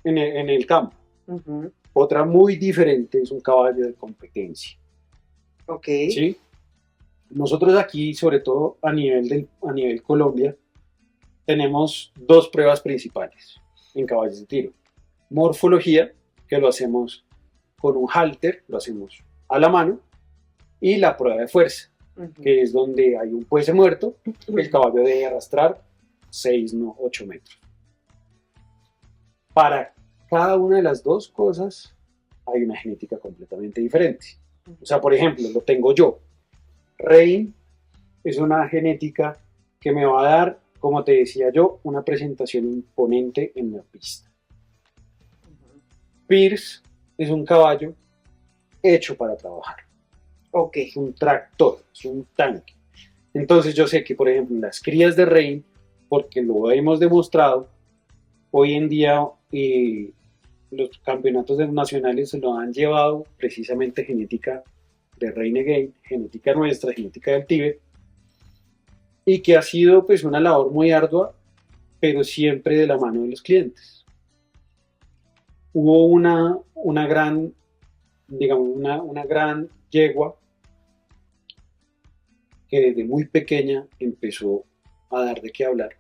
en el campo. Otra muy diferente es un caballo de competencia. Ok. ¿Sí? Nosotros aquí, sobre todo a nivel Colombia, tenemos dos pruebas principales en caballos de tiro. Morfología, que lo hacemos con un halter, lo hacemos a la mano, y la prueba de fuerza, que es donde hay un puese muerto, el caballo debe arrastrar 6, no 8 metros. Para cada una de las dos cosas hay una genética completamente diferente. O sea, por ejemplo, lo tengo yo. Rein es una genética que me va a dar, como te decía yo, una presentación imponente en la pista. Pierce es un caballo hecho para trabajar. Ok. Es un tractor, es un tanque. Entonces yo sé que, por ejemplo, las crías de Rein, porque lo hemos demostrado, hoy en día los campeonatos nacionales se lo han llevado precisamente genética de Rein Again, genética nuestra, genética del Tíbet, y que ha sido pues una labor muy ardua, pero siempre de la mano de los clientes. Hubo una gran, digamos, una gran yegua que desde muy pequeña empezó a dar de qué hablar.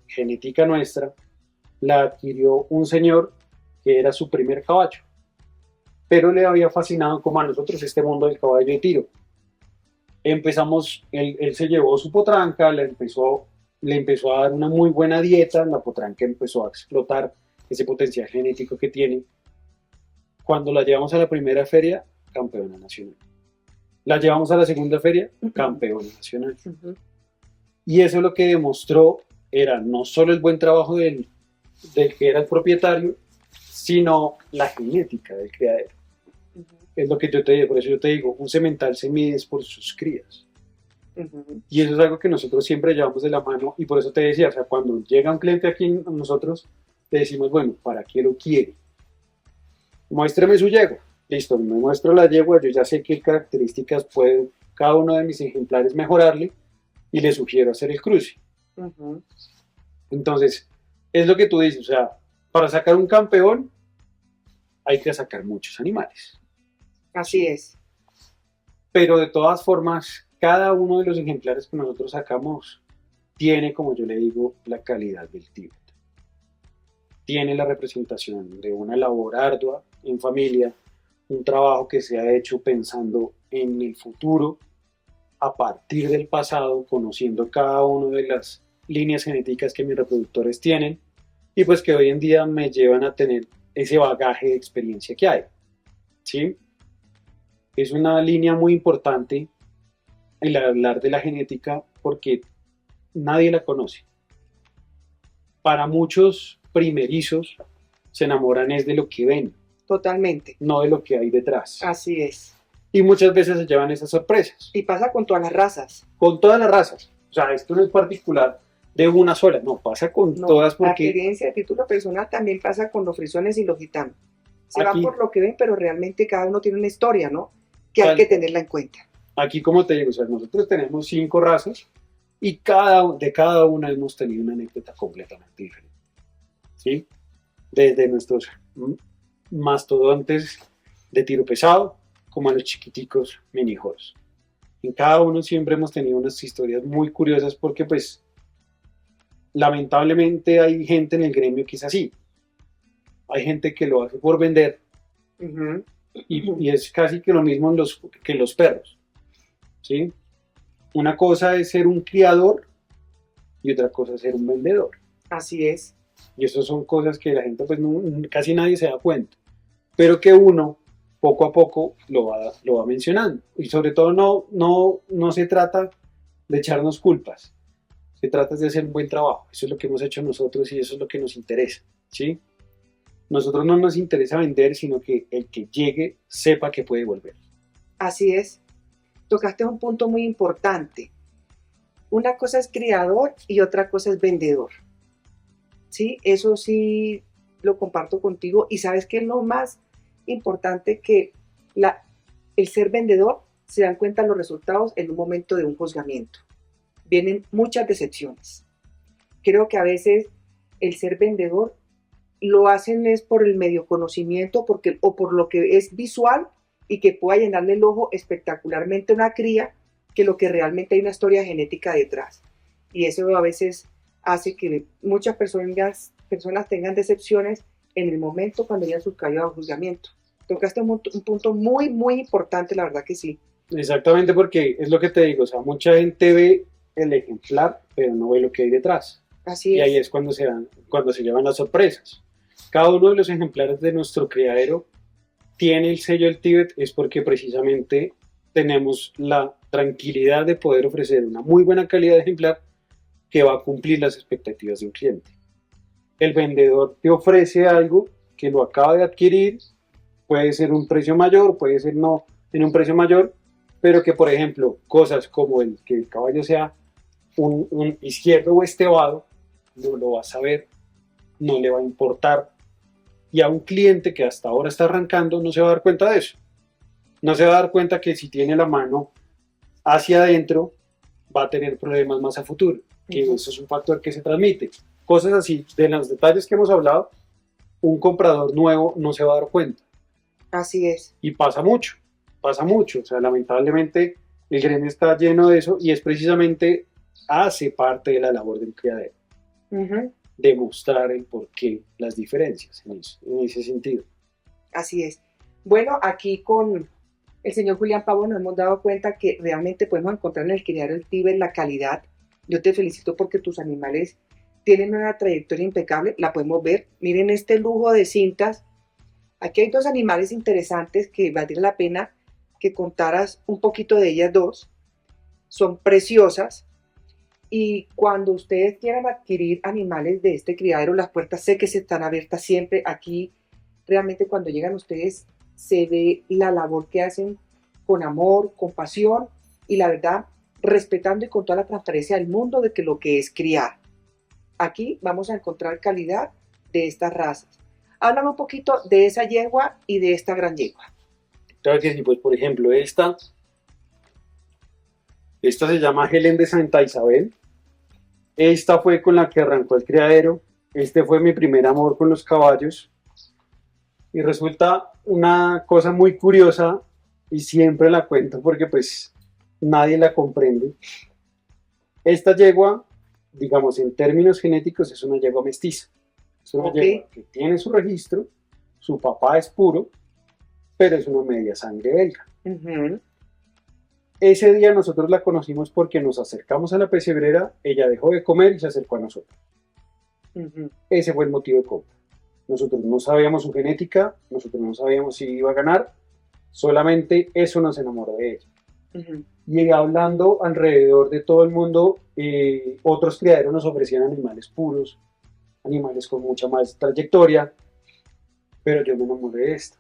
Genética nuestra la adquirió un señor que era su primer caballo, pero le había fascinado como a nosotros este mundo del caballo de tiro. Empezamos, él se llevó su potranca, le empezó a dar una muy buena dieta, la potranca empezó a explotar ese potencial genético que tiene. Cuando la llevamos a la primera feria, campeona nacional. La llevamos a la segunda feria, campeona nacional. Y eso lo que demostró era no solo el buen trabajo del que era el propietario, sino la genética del criadero. Es lo que yo te digo, por eso yo te digo, un semental se mide por sus crías. Y eso es algo que nosotros siempre llevamos de la mano, y por eso te decía, o sea, cuando llega un cliente aquí a nosotros, le decimos, bueno, ¿para qué lo quiere? Muéstreme su yegua. Listo, me muestro la yegua, yo ya sé qué características puede cada uno de mis ejemplares mejorarle, y le sugiero hacer el cruce. Entonces, es lo que tú dices, o sea, para sacar un campeón hay que sacar muchos animales. Así es. Pero de todas formas, cada uno de los ejemplares que nosotros sacamos tiene, como yo le digo, la calidad del Tíbet. Tiene la representación de una labor ardua en familia, un trabajo que se ha hecho pensando en el futuro, a partir del pasado, conociendo cada una de las líneas genéticas que mis reproductores tienen, y pues que hoy en día me llevan a tener ese bagaje de experiencia que hay. ¿Sí? Es una línea muy importante el hablar de la genética porque nadie la conoce. Para muchos primerizos se enamoran es de lo que ven. Totalmente. No de lo que hay detrás. Así es. Y muchas veces se llevan esas sorpresas. Y pasa con todas las razas. Con todas las razas. O sea, esto no es particular de una sola, no, pasa con todas porque... La experiencia de título personal también pasa con los frisones y los gitanos. Se van por lo que ven, pero realmente cada uno tiene una historia, ¿no? Que hay que tenerla en cuenta. Aquí, como te digo, o sea, nosotros tenemos 5 razas y de cada una hemos tenido una anécdota completamente diferente. ¿Sí? Desde nuestros mastodontes de tiro pesado como a los chiquiticos minijos. En cada uno siempre hemos tenido unas historias muy curiosas porque pues lamentablemente hay gente en el gremio que es así. Hay gente que lo hace por vender y es casi que lo mismo que los perros. ¿Sí? Una cosa es ser un criador y otra cosa es ser un vendedor. Así es. Y eso son cosas que la gente pues casi nadie se da cuenta. Pero que uno poco a poco lo va mencionando. Y sobre todo no se trata de echarnos culpas. Se trata de hacer un buen trabajo. Eso es lo que hemos hecho nosotros y eso es lo que nos interesa. ¿Sí? Nosotros no nos interesa vender, sino que el que llegue sepa que puede volver. Así es. Tocaste un punto muy importante. Una cosa es criador y otra cosa es vendedor. ¿Sí? Eso sí lo comparto contigo. Y sabes que es lo más importante, que el ser vendedor se dan cuenta los resultados en un momento de un juzgamiento. Vienen muchas decepciones. Creo que a veces el ser vendedor lo hacen es por el medio conocimiento o por lo que es visual y que pueda llenarle el ojo espectacularmente una cría, que lo que realmente hay una historia genética detrás. Y eso a veces hace que muchas personas tengan decepciones en el momento cuando ya su caído al juzgamiento. Tocaste un punto muy, muy importante, la verdad que sí. Exactamente, porque es lo que te digo, o sea, mucha gente ve el ejemplar, pero no ve lo que hay detrás. Así es. Y ahí es cuando se llevan las sorpresas. Cada uno de los ejemplares de nuestro criadero tiene el sello del Tíbet, es porque precisamente tenemos la tranquilidad de poder ofrecer una muy buena calidad de ejemplar que va a cumplir las expectativas de un cliente. El vendedor te ofrece algo que lo acaba de adquirir, puede ser un precio mayor, puede ser no en un precio mayor, pero que por ejemplo cosas como el que el caballo sea un izquierdo o estebado, no lo va a saber, no le va a importar, y a un cliente que hasta ahora está arrancando no se va a dar cuenta de eso, no se va a dar cuenta que si tiene la mano hacia adentro va a tener problemas más a futuro, que eso es un factor que se transmite. Cosas así, de los detalles que hemos hablado, un comprador nuevo no se va a dar cuenta. Así es. Y pasa mucho, o sea, lamentablemente el gremio está lleno de eso y es precisamente, hace parte de la labor del criadero, demostrar el porqué, las diferencias en ese sentido. Así es. Bueno, aquí con el señor Julián Pavo nos hemos dado cuenta que realmente podemos encontrar en el criadero El Tíber la calidad. Yo te felicito porque tus animales tienen una trayectoria impecable, la podemos ver. Miren este lujo de cintas. Aquí hay dos animales interesantes que valdría la pena que contaras un poquito de ellas dos. Son preciosas y cuando ustedes quieran adquirir animales de este criadero, las puertas sé que se están abiertas siempre. Aquí realmente cuando llegan ustedes se ve la labor que hacen con amor, con pasión y la verdad respetando y con toda la transparencia del mundo de que lo que es criar. Aquí vamos a encontrar calidad de estas razas. Háblame un poquito de esa yegua y de esta gran yegua. Claro que sí, pues por ejemplo esta se llama Helen de Santa Isabel. Esta fue con la que arrancó el criadero. Este fue mi primer amor con los caballos. Y resulta una cosa muy curiosa y siempre la cuento porque pues nadie la comprende. Esta yegua, digamos en términos genéticos, es una yegua mestiza. Es una yegua que tiene su registro, su papá es puro, pero es una media sangre belga. Ese día nosotros la conocimos porque nos acercamos a la pesebrera, ella dejó de comer y se acercó a nosotros. Ese fue el motivo de compra. Nosotros no sabíamos su genética, nosotros no sabíamos si iba a ganar, solamente eso nos enamoró de ella. Y hablando alrededor de todo el mundo, otros criaderos nos ofrecían animales puros, animales con mucha más trayectoria, pero yo me enamoré de esta.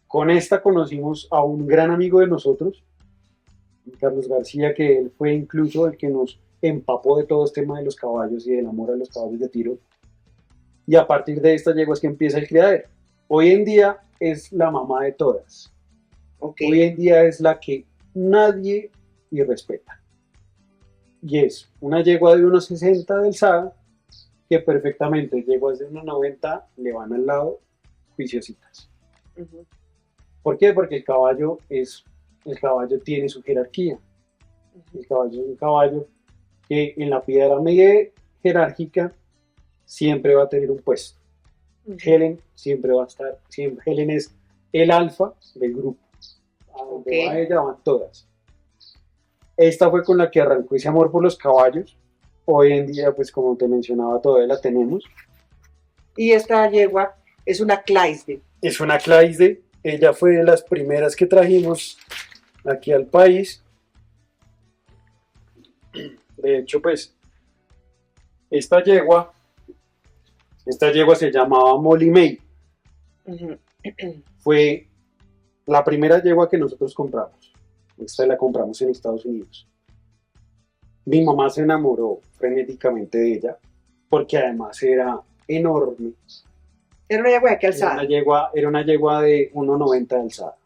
Con esta conocimos a un gran amigo de nosotros, Carlos García, que él fue incluso el que nos empapó de todo este tema de los caballos y del amor a los caballos de tiro. Y a partir de esta yegua es que empieza el criadero. Hoy en día es la mamá de todas. Hoy en día es la que nadie irrespeta. Y es una yegua de unos 60 de alzada que perfectamente yeguas de unos 90 le van al lado juiciositas. ¿Por qué? Porque el caballo tiene su jerarquía. El caballo es un caballo que en la pirámide jerárquica siempre va a tener un puesto. Helen siempre va a estar, Helen es el alfa del grupo. A donde va ella van todas. Esta fue con la que arrancó ese amor por los caballos. Hoy en día, pues como te mencionaba, todavía la tenemos. Y esta yegua es una Clydesdale. Es una Clydesdale. Ella fue de las primeras que trajimos aquí al país. De hecho, pues, esta yegua se llamaba Molly May. Fue la primera yegua que nosotros compramos. Esta la compramos en Estados Unidos. Mi mamá se enamoró frenéticamente de ella, porque además era enorme. ¿Era una yegua de qué alzada? Era una yegua de 1,90 de alzada.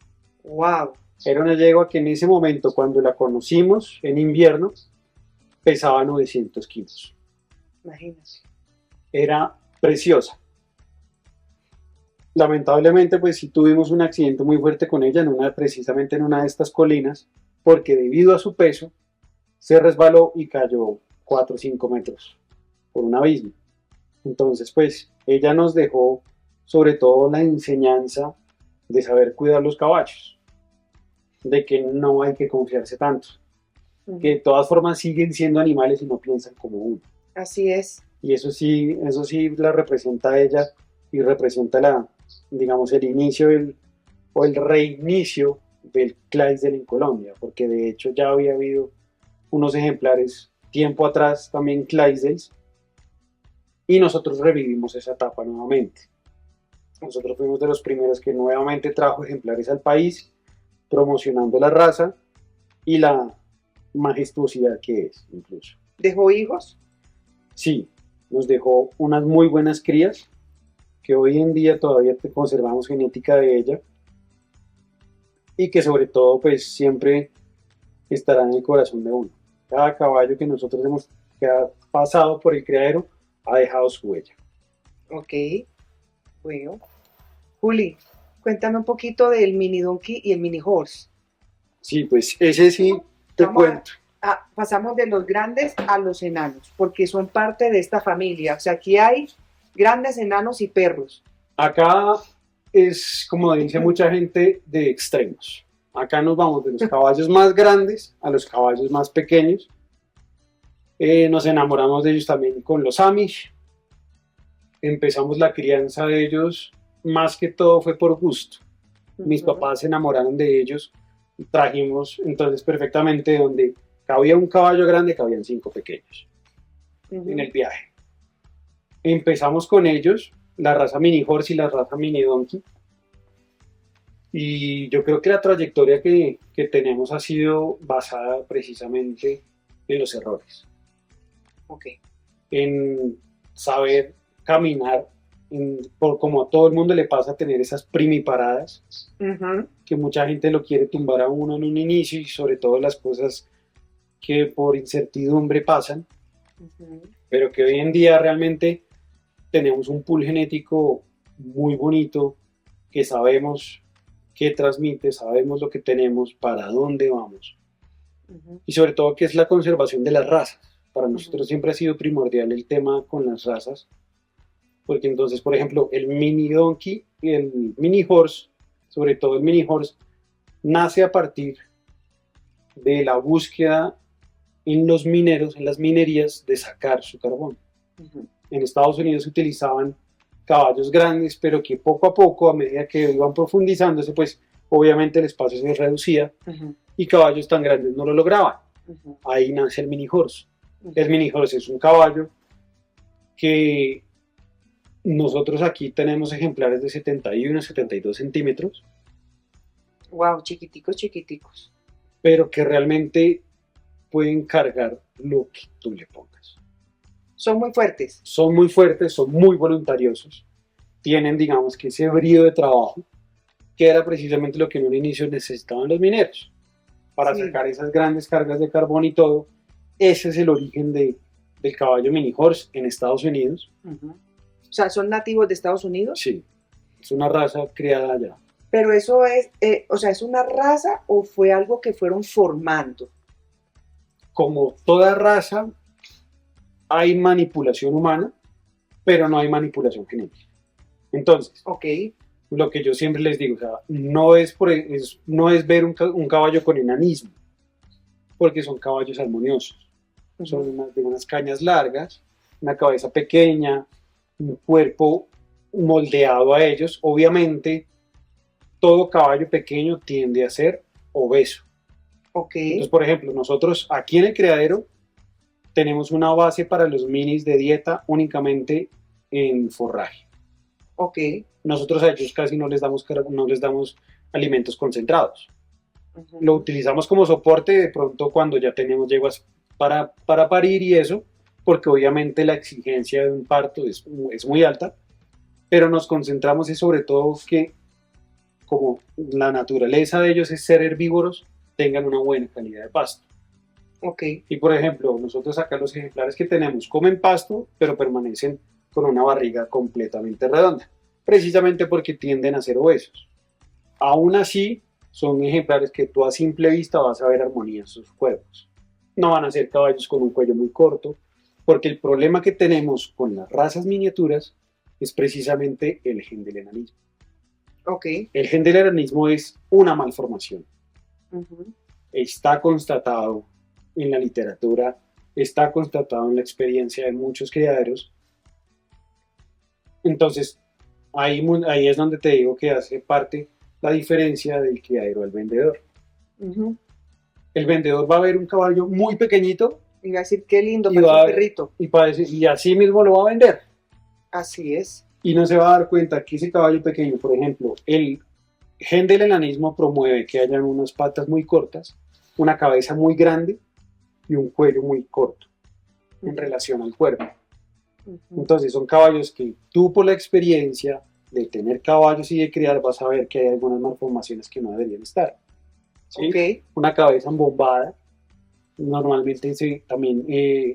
¡Wow! Era una yegua que en ese momento, cuando la conocimos en invierno, pesaba 900 kilos. Imagínate. Era preciosa. Lamentablemente, pues sí tuvimos un accidente muy fuerte con ella, precisamente en una de estas colinas, porque debido a su peso, se resbaló y cayó 4 o 5 metros por un abismo. Entonces, pues, ella nos dejó sobre todo la enseñanza de saber cuidar los caballos, de que no hay que confiarse tanto, que de todas formas siguen siendo animales y no piensan como uno. Así es. Y eso sí la representa ella y representa digamos, el inicio o el reinicio del Clydesdale en Colombia, porque de hecho ya había habido unos ejemplares tiempo atrás también Clydesdales y nosotros revivimos esa etapa nuevamente. Nosotros fuimos de los primeros que nuevamente trajo ejemplares al país promocionando la raza y la majestuosidad que es, incluso. ¿Dejó hijos? Sí, nos dejó unas muy buenas crías, que hoy en día todavía conservamos genética de ella, y que sobre todo pues siempre estará en el corazón de uno. Cada caballo que ha pasado por el criadero ha dejado su huella. Ok, bueno. Juli, cuéntame un poquito del mini donkey y el mini horse. Sí, pues ese sí te Vamos cuento. pasamos de los grandes a los enanos, porque son parte de esta familia. O sea, aquí hay grandes enanos y perros. Acá es, como dice mucha gente, de extremos. Acá nos vamos de los caballos más grandes a los caballos más pequeños. Nos enamoramos de ellos también con los Amish. Empezamos la crianza de ellos, más que todo fue por gusto. Mis papás se enamoraron de ellos. Trajimos entonces perfectamente donde cabía un caballo grande, cabían 5 pequeños en el viaje. Empezamos con ellos, la raza mini horse y la raza mini donkey. Y yo creo que la trayectoria que tenemos ha sido basada precisamente en los errores. Okay. En saber caminar, como a todo el mundo le pasa tener esas primiparadas, que mucha gente lo quiere tumbar a uno en un inicio y sobre todo las cosas que por incertidumbre pasan, pero que hoy en día realmente tenemos un pool genético muy bonito, que sabemos qué transmite, sabemos lo que tenemos, para dónde vamos, y sobre todo que es la conservación de las razas. Para nosotros siempre ha sido primordial el tema con las razas, porque entonces, por ejemplo, el mini donkey y el mini horse, sobre todo el mini horse, nace a partir de la búsqueda en los mineros, en las minerías, de sacar su carbón. En Estados Unidos se utilizaban caballos grandes, pero que poco a poco, a medida que iban profundizándose, pues obviamente el espacio se reducía y caballos tan grandes no lo lograban. Ahí nace el mini horse. El mini horse es un caballo que nosotros aquí tenemos ejemplares de 71, 72 centímetros. Wow, chiquiticos, chiquiticos. Pero que realmente pueden cargar lo que tú le pongas. Son muy fuertes. Son muy fuertes, son muy voluntariosos. Tienen, digamos, que ese brío de trabajo, que era precisamente lo que en un inicio necesitaban los mineros, para sacar esas grandes cargas de carbón y todo. Ese es el origen del caballo mini horse en Estados Unidos. O sea, ¿son nativos de Estados Unidos? Sí, es una raza criada allá. Pero eso es, o sea, ¿es una raza o fue algo que fueron formando? Como toda raza, hay manipulación humana, pero no hay manipulación genética. Entonces, lo que yo siempre les digo, o sea, no es ver un caballo con enanismo, porque son caballos armoniosos. Son de unas cañas largas, una cabeza pequeña, un cuerpo moldeado a ellos. Obviamente, todo caballo pequeño tiende a ser obeso. Entonces, por ejemplo, nosotros aquí en el criadero tenemos una base para los minis de dieta únicamente en forraje. Nosotros a ellos casi no les damos alimentos concentrados. Lo utilizamos como soporte de pronto cuando ya tenemos yeguas para parir y eso, porque obviamente la exigencia de un parto es muy alta, pero nos concentramos y sobre todo que como la naturaleza de ellos es ser herbívoros, tengan una buena calidad de pasto. Y por ejemplo, nosotros acá los ejemplares que tenemos comen pasto, pero permanecen con una barriga completamente redonda, precisamente porque tienden a ser obesos. Aún así, son ejemplares que tú a simple vista vas a ver armonía en sus cuerpos. No van a ser caballos con un cuello muy corto, porque el problema que tenemos con las razas miniaturas es precisamente el gen del enanismo. El gen del enanismo es una malformación. Está constatado en la literatura, está constatado en la experiencia de muchos criaderos. Entonces, ahí es donde te digo que hace parte la diferencia del criadero al vendedor. El vendedor va a ver un caballo muy pequeñito y va a decir, qué lindo, parece un perrito. Y así mismo lo va a vender. Así es. Y no se va a dar cuenta que ese caballo pequeño, por ejemplo, el gen del enanismo promueve que hayan unas patas muy cortas, una cabeza muy grande y un cuello muy corto en relación al cuerpo. Entonces son caballos que tú, por la experiencia de tener caballos y de criar, vas a ver que hay algunas malformaciones que no deberían estar. ¿Sí? Ok. Una cabeza embombada, normalmente también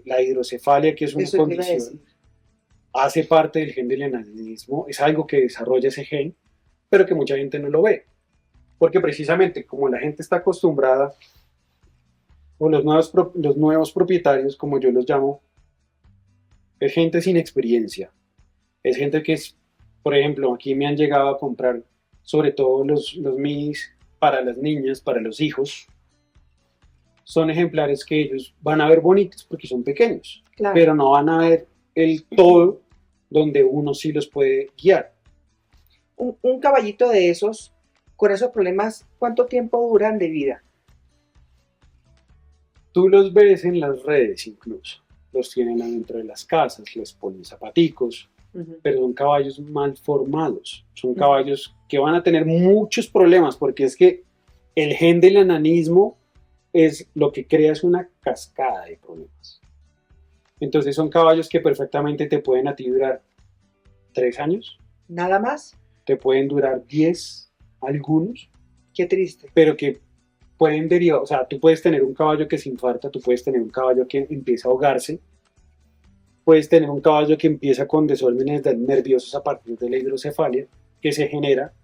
la hidrocefalia, que es una Eso te iba a condición, decir. hace parte del gen del enanismo, es algo que desarrolla ese gen, pero que mucha gente no lo ve. Porque precisamente como la gente está acostumbrada, o los nuevos propietarios, como yo los llamo, es gente sin experiencia. Es gente que es, por ejemplo, aquí me han llegado a comprar sobre todo los minis para las niñas, para los hijos. Son ejemplares que ellos van a ver bonitos porque son pequeños, Claro. pero no van a ver el todo donde uno sí los puede guiar. Un caballito de esos, con esos problemas, ¿cuánto tiempo duran de vida? Tú los ves en las redes incluso, los tienen adentro de las casas, les ponen zapaticos, pero son caballos mal formados, son caballos que van a tener muchos problemas porque es que el gen del enanismo es lo que crea es una cascada de problemas. Entonces son caballos que perfectamente te pueden a ti durar 3 años. ¿Nada más? Te pueden durar 10, algunos. Qué triste. Pero que pueden derivar, o sea, tú puedes tener un caballo que se infarta, tú puedes tener un caballo que empieza a ahogarse, puedes tener un caballo que empieza con desórdenes nerviosos a partir de la hidrocefalia que se genera,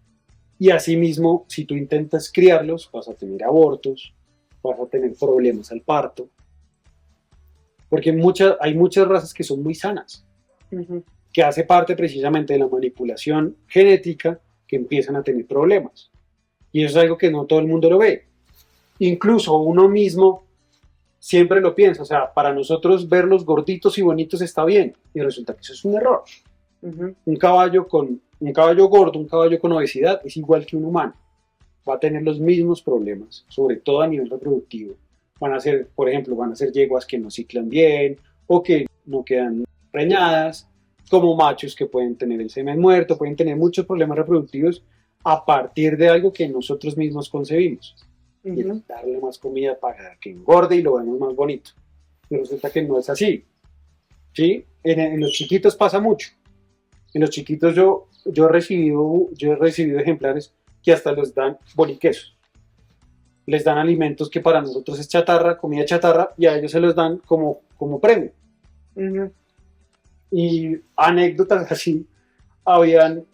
y asimismo, si tú intentas criarlos, vas a tener abortos, vas a tener problemas al parto, porque hay muchas razas que son muy sanas, que hace parte precisamente de la manipulación genética que empiezan a tener problemas. Y eso es algo que no todo el mundo lo ve. Incluso uno mismo siempre lo piensa, o sea, para nosotros verlos gorditos y bonitos está bien, y resulta que eso es un error. Un caballo gordo, un caballo con obesidad es igual que un humano, va a tener los mismos problemas, sobre todo a nivel reproductivo. Van a ser, por ejemplo, van a ser yeguas que no ciclan bien o que no quedan preñadas, como machos que pueden tener el semen muerto, pueden tener muchos problemas reproductivos a partir de algo que nosotros mismos concebimos. Y es darle más comida para que engorde y lo veamos más bonito. Y resulta que no es así. ¿Sí? En los chiquitos pasa mucho. En los chiquitos yo he recibido ejemplares que hasta les dan boliquesos. Les dan alimentos que para nosotros es chatarra, comida chatarra, y a ellos se los dan como premio. Y anécdotas así, ha habido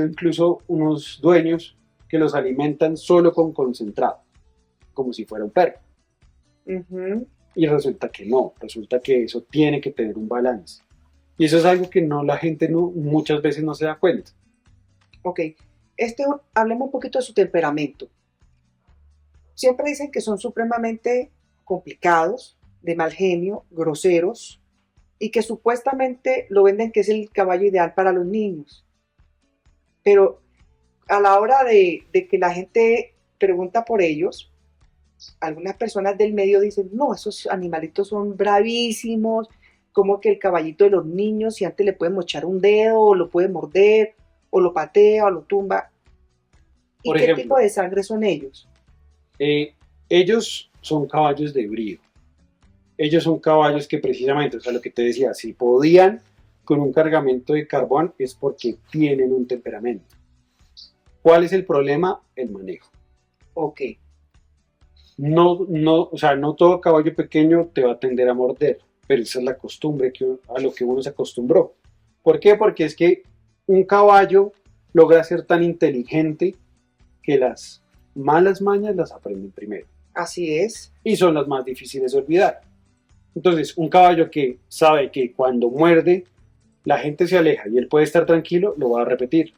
incluso unos dueños que los alimentan solo con concentrado, como si fuera un perro. Y resulta que no, resulta que eso tiene que tener un balance. Y eso es algo que la gente muchas veces no se da cuenta. Ok, hablemos un poquito de su temperamento. Siempre dicen que son supremamente complicados, de mal genio, groseros, y que supuestamente lo venden que es el caballo ideal para los niños. Pero a la hora de que la gente pregunta por ellos, algunas personas del medio dicen, no, esos animalitos son bravísimos, como que el caballito de los niños, si antes le puede mochar un dedo, o lo puede morder, o lo patea, o lo tumba. ¿Y qué tipo de sangre son ellos? Ellos son caballos de brío. Ellos son caballos que precisamente, o sea, lo que te decía, si podían con un cargamento de carbón es porque tienen un temperamento. ¿Cuál es el problema? El manejo. Ok. O sea, no todo caballo pequeño te va a tender a morder, pero esa es la costumbre a lo que uno se acostumbró. ¿Por qué? Porque es que un caballo logra ser tan inteligente que las malas mañas las aprenden primero. Así es. Y son las más difíciles de olvidar. Entonces, un caballo que sabe que cuando muerde, la gente se aleja y él puede estar tranquilo, lo va a repetir.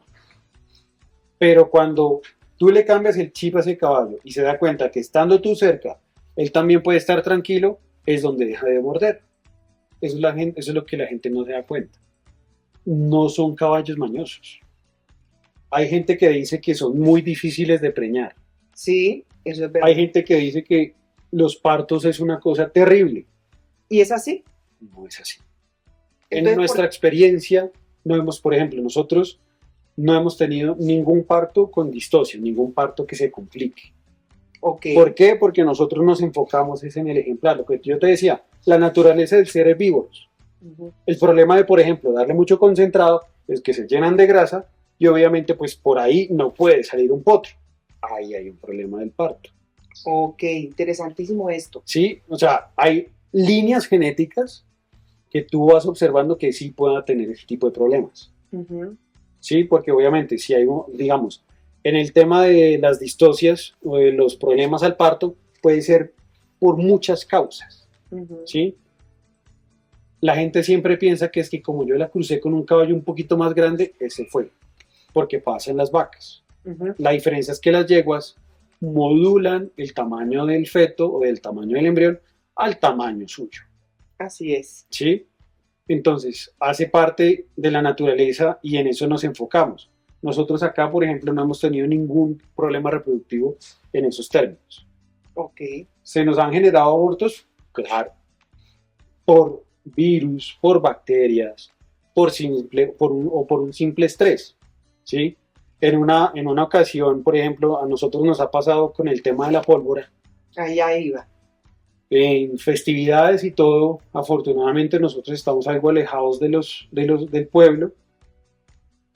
Pero cuando tú le cambias el chip a ese caballo y se da cuenta que estando tú cerca, él también puede estar tranquilo, es donde deja de morder. Eso es lo que la gente no se da cuenta. No son caballos mañosos. Hay gente que dice que son muy difíciles de preñar. Sí, eso es verdad. Hay gente que dice que los partos es una cosa terrible. ¿Y es así? No es así. Entonces, en nuestra experiencia, no hemos, por ejemplo, nosotros no hemos tenido ningún parto con distosia, ningún parto que se complique. Ok. ¿Por qué? Porque nosotros nos enfocamos es en el ejemplar, lo que yo te decía, la naturaleza del ser es vivos. Ujú. El problema de, por ejemplo, darle mucho concentrado es que se llenan de grasa y obviamente pues por ahí no puede salir un potro. Ahí hay un problema del parto. Ok, interesantísimo esto. ¿Sí? O sea, hay líneas genéticas que tú vas observando que sí puedan tener ese tipo de problemas. Ujú. ¿Sí? Porque obviamente si hay, digamos, en el tema de las distocias o de los problemas al parto, puede ser por muchas causas. Ujú. ¿Sí? La gente siempre piensa que es que como yo la crucé con un caballo un poquito más grande, ese fue, porque pasa en las vacas. Ujú. La diferencia es que las yeguas modulan el tamaño del feto o del tamaño del embrión al tamaño suyo, Así es. ¿sí? Entonces, hace parte de la naturaleza y en eso nos enfocamos. Nosotros acá, por ejemplo, no hemos tenido ningún problema reproductivo en esos términos. Ok. ¿Se nos han generado abortos? Claro, por virus, por bacterias, por un simple estrés, ¿sí? En una ocasión, por ejemplo, a nosotros nos ha pasado con el tema de la pólvora, Allá iba. en festividades y todo, afortunadamente nosotros estamos algo alejados del pueblo,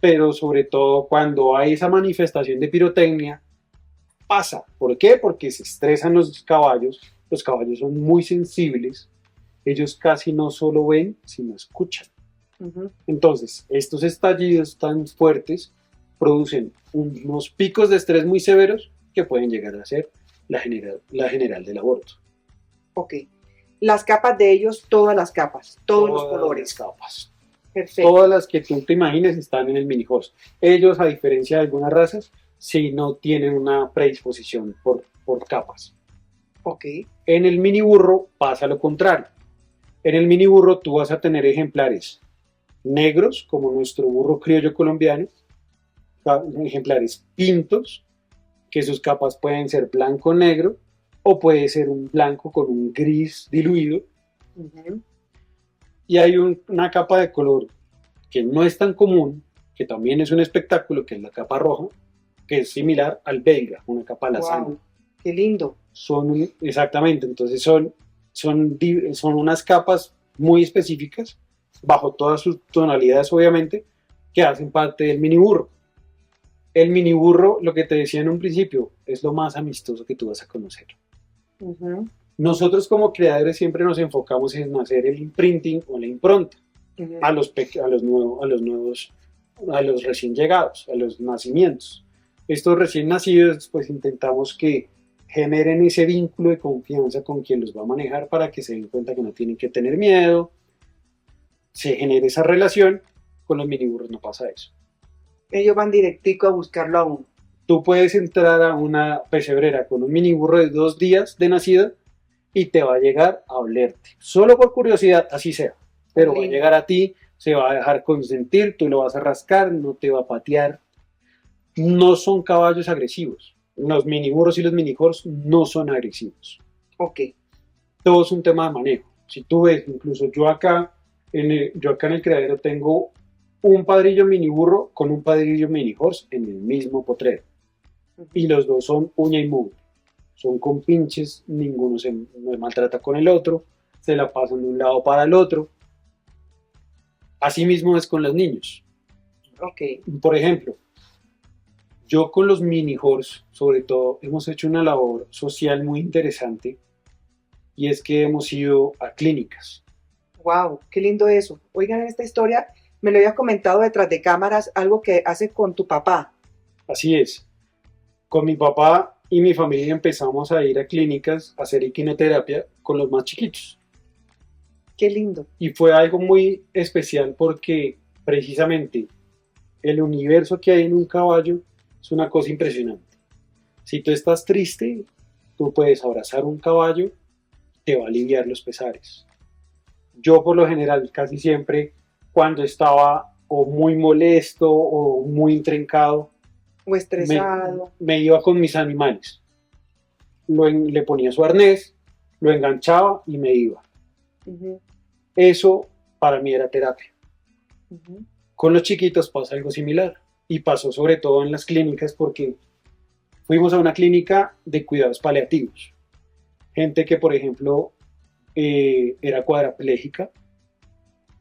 pero sobre todo cuando hay esa manifestación de pirotecnia, pasa. ¿Por qué? Porque se estresan los caballos son muy sensibles, ellos casi no solo ven, sino escuchan. Ujú. Entonces, estos estallidos tan fuertes producen unos picos de estrés muy severos que pueden llegar a ser la general del aborto. Ok. Las capas de ellos, todas las capas, todos los Todas colores. las capas. Perfecto. Todas las que tú te imagines están en el mini horse. Ellos, a diferencia de algunas razas, sí no tienen una predisposición por capas. Ok. En el mini burro pasa lo contrario. En el mini burro tú vas a tener ejemplares negros, como nuestro burro criollo colombiano, ejemplares pintos, que sus capas pueden ser blanco-negro, o puede ser un blanco con un gris diluido, Ujú. y hay una capa de color que no es tan común, que también es un espectáculo, que es la capa roja, que es similar al belga, una capa lasaña. Wow. Qué lindo. Exactamente, entonces son unas capas muy específicas, bajo todas sus tonalidades obviamente, que hacen parte del mini burro. El mini burro, lo que te decía en un principio, es lo más amistoso que tú vas a conocer. Ujú. Nosotros como creadores siempre nos enfocamos en hacer el imprinting o la impronta Ujú. a los recién llegados, a los nacimientos. Estos recién nacidos, pues intentamos que generen ese vínculo de confianza con quien los va a manejar para que se den cuenta que no tienen que tener miedo, se genere esa relación. Con los mini burros no pasa eso. Ellos van directico a buscarlo a uno. Tú puedes entrar a una pesebrera con un mini burro de 2 días de nacida y te va a llegar a olerte. Solo por curiosidad, así sea. Pero va a llegar a ti, se va a dejar consentir, tú lo vas a rascar, no te va a patear. No son caballos agresivos. Los mini burros y los mini horse no son agresivos. Ok. Todo es un tema de manejo. Si tú ves, incluso yo acá en el criadero tengo un padrillo mini burro con un padrillo mini horse en el mismo potrero. Y los dos son uña y mugre. Son con pinches, ninguno se maltrata con el otro, se la pasan de un lado para el otro. Así mismo es con los niños. Ok. Por ejemplo, yo con los mini horse, sobre todo, hemos hecho una labor social muy interesante y es que hemos ido a clínicas. Wow, qué lindo eso. Oigan, esta historia me lo habías comentado detrás de cámaras, algo que haces con tu papá. Así es. Con mi papá y mi familia empezamos a ir a clínicas a hacer equinoterapia con los más chiquitos. Qué lindo. Y fue algo muy especial porque precisamente el universo que hay en un caballo es una cosa impresionante. Si tú estás triste, tú puedes abrazar un caballo, te va a aliviar los pesares. Yo por lo general casi siempre cuando estaba o muy molesto o muy intrincado, O me, estresado. me iba con mis animales. Le ponía su arnés, lo enganchaba y me iba. Ujú. Eso para mí era terapia. Ujú. Con los chiquitos pasa algo similar. y pasó sobre todo en las clínicas porque fuimos a una clínica de cuidados paliativos. Gente que, por ejemplo, era cuadraplégica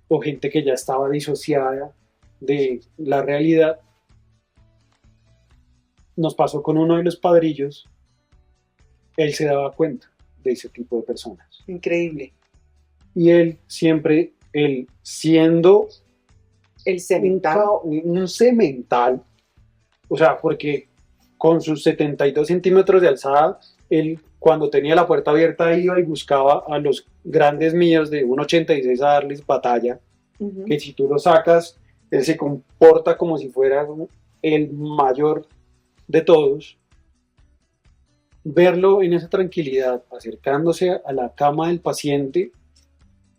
o gente que ya estaba disociada de la realidad. Nos pasó con uno de los padrillos, él se daba cuenta de ese tipo de personas. Increíble. Y él siempre, él siendo El cemental. un semental, o sea, porque con sus 72 centímetros de alzada, él cuando tenía la puerta abierta iba y buscaba a los grandes míos de 1,86 a darles batalla, que si tú lo sacas, él se comporta como si fuera el mayor de todos. Verlo en esa tranquilidad, acercándose a la cama del paciente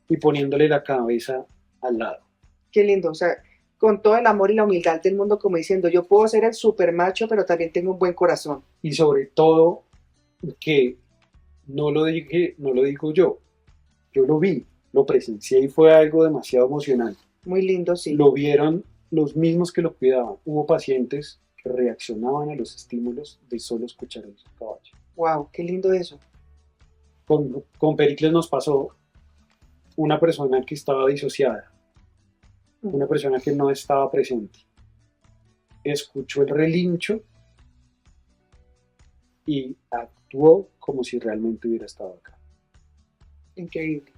y poniéndole la cabeza al lado. Qué lindo, o sea, con todo el amor y la humildad del mundo, como diciendo, yo puedo ser el super macho, pero también tengo un buen corazón. Y sobre todo, que no lo digo yo lo vi, lo presencié y fue algo demasiado emocionante. Muy lindo, sí. Lo vieron los mismos que lo cuidaban. Hubo pacientes que reaccionaban a los estímulos de solo escuchar el caballo. Wow, qué lindo eso. Con Pericles nos pasó una persona que estaba disociada, una persona que no estaba presente. Escuchó el relincho y actuó como si realmente hubiera estado acá. Increíble.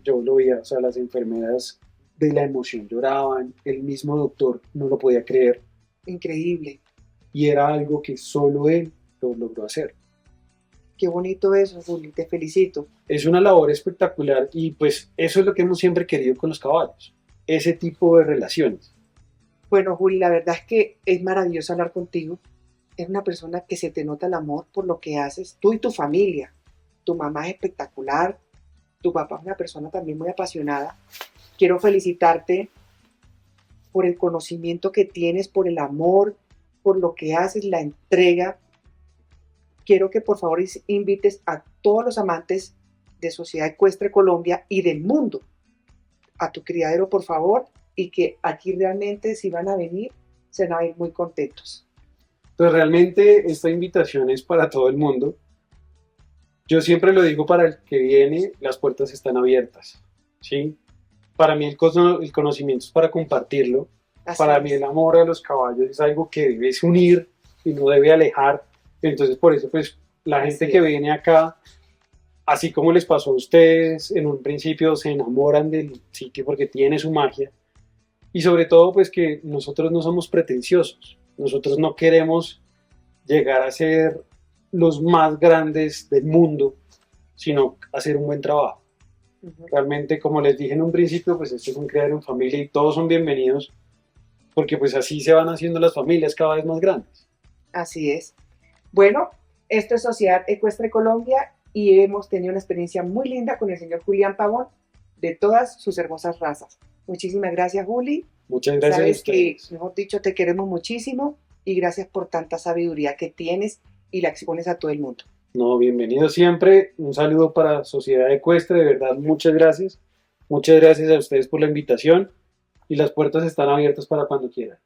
Yo lo veía, o sea, las enfermeras de la emoción lloraban, el mismo doctor no lo podía creer. Increíble. Y era algo que solo él lo logró hacer. Qué bonito eso, Juli, te felicito. Es una labor espectacular y pues eso es lo que hemos siempre querido con los caballos, ese tipo de relaciones. Bueno, Juli, la verdad es que es maravilloso hablar contigo. Es una persona que se te nota el amor por lo que haces, tú y tu familia. Tu mamá es espectacular, tu papá es una persona también muy apasionada. Quiero felicitarte por el conocimiento que tienes, por el amor, por lo que haces, la entrega. Quiero que por favor invites a todos los amantes de Sociedad Ecuestre Colombia y del mundo a tu criadero, por favor, y que aquí realmente si van a venir, se van a ir muy contentos. Pues realmente esta invitación es para todo el mundo. Yo siempre lo digo, para el que viene, las puertas están abiertas, ¿sí? Para mí el conocimiento es para compartirlo. Para mí el amor a los caballos es algo que debes unir y no debe alejar. Entonces por eso pues la gente que viene acá, así como les pasó a ustedes, en un principio se enamoran del sitio porque tiene su magia. Y sobre todo pues que nosotros no somos pretenciosos. Nosotros no queremos llegar a ser los más grandes del mundo, sino hacer un buen trabajo. Realmente, como les dije en un principio, pues esto es un criadero en familia y todos son bienvenidos, porque pues así se van haciendo las familias cada vez más grandes. Así es. Bueno, esto es Sociedad Ecuestre Colombia y hemos tenido una experiencia muy linda con el señor Julián Pavón de todas sus hermosas razas. Muchísimas gracias, Juli. Muchas gracias. Sabes que, mejor dicho, te queremos muchísimo y gracias por tanta sabiduría que tienes y la expones a todo el mundo. No, bienvenido siempre. Un saludo para Sociedad Ecuestre, de verdad, muchas gracias. Muchas gracias a ustedes por la invitación y las puertas están abiertas para cuando quieran.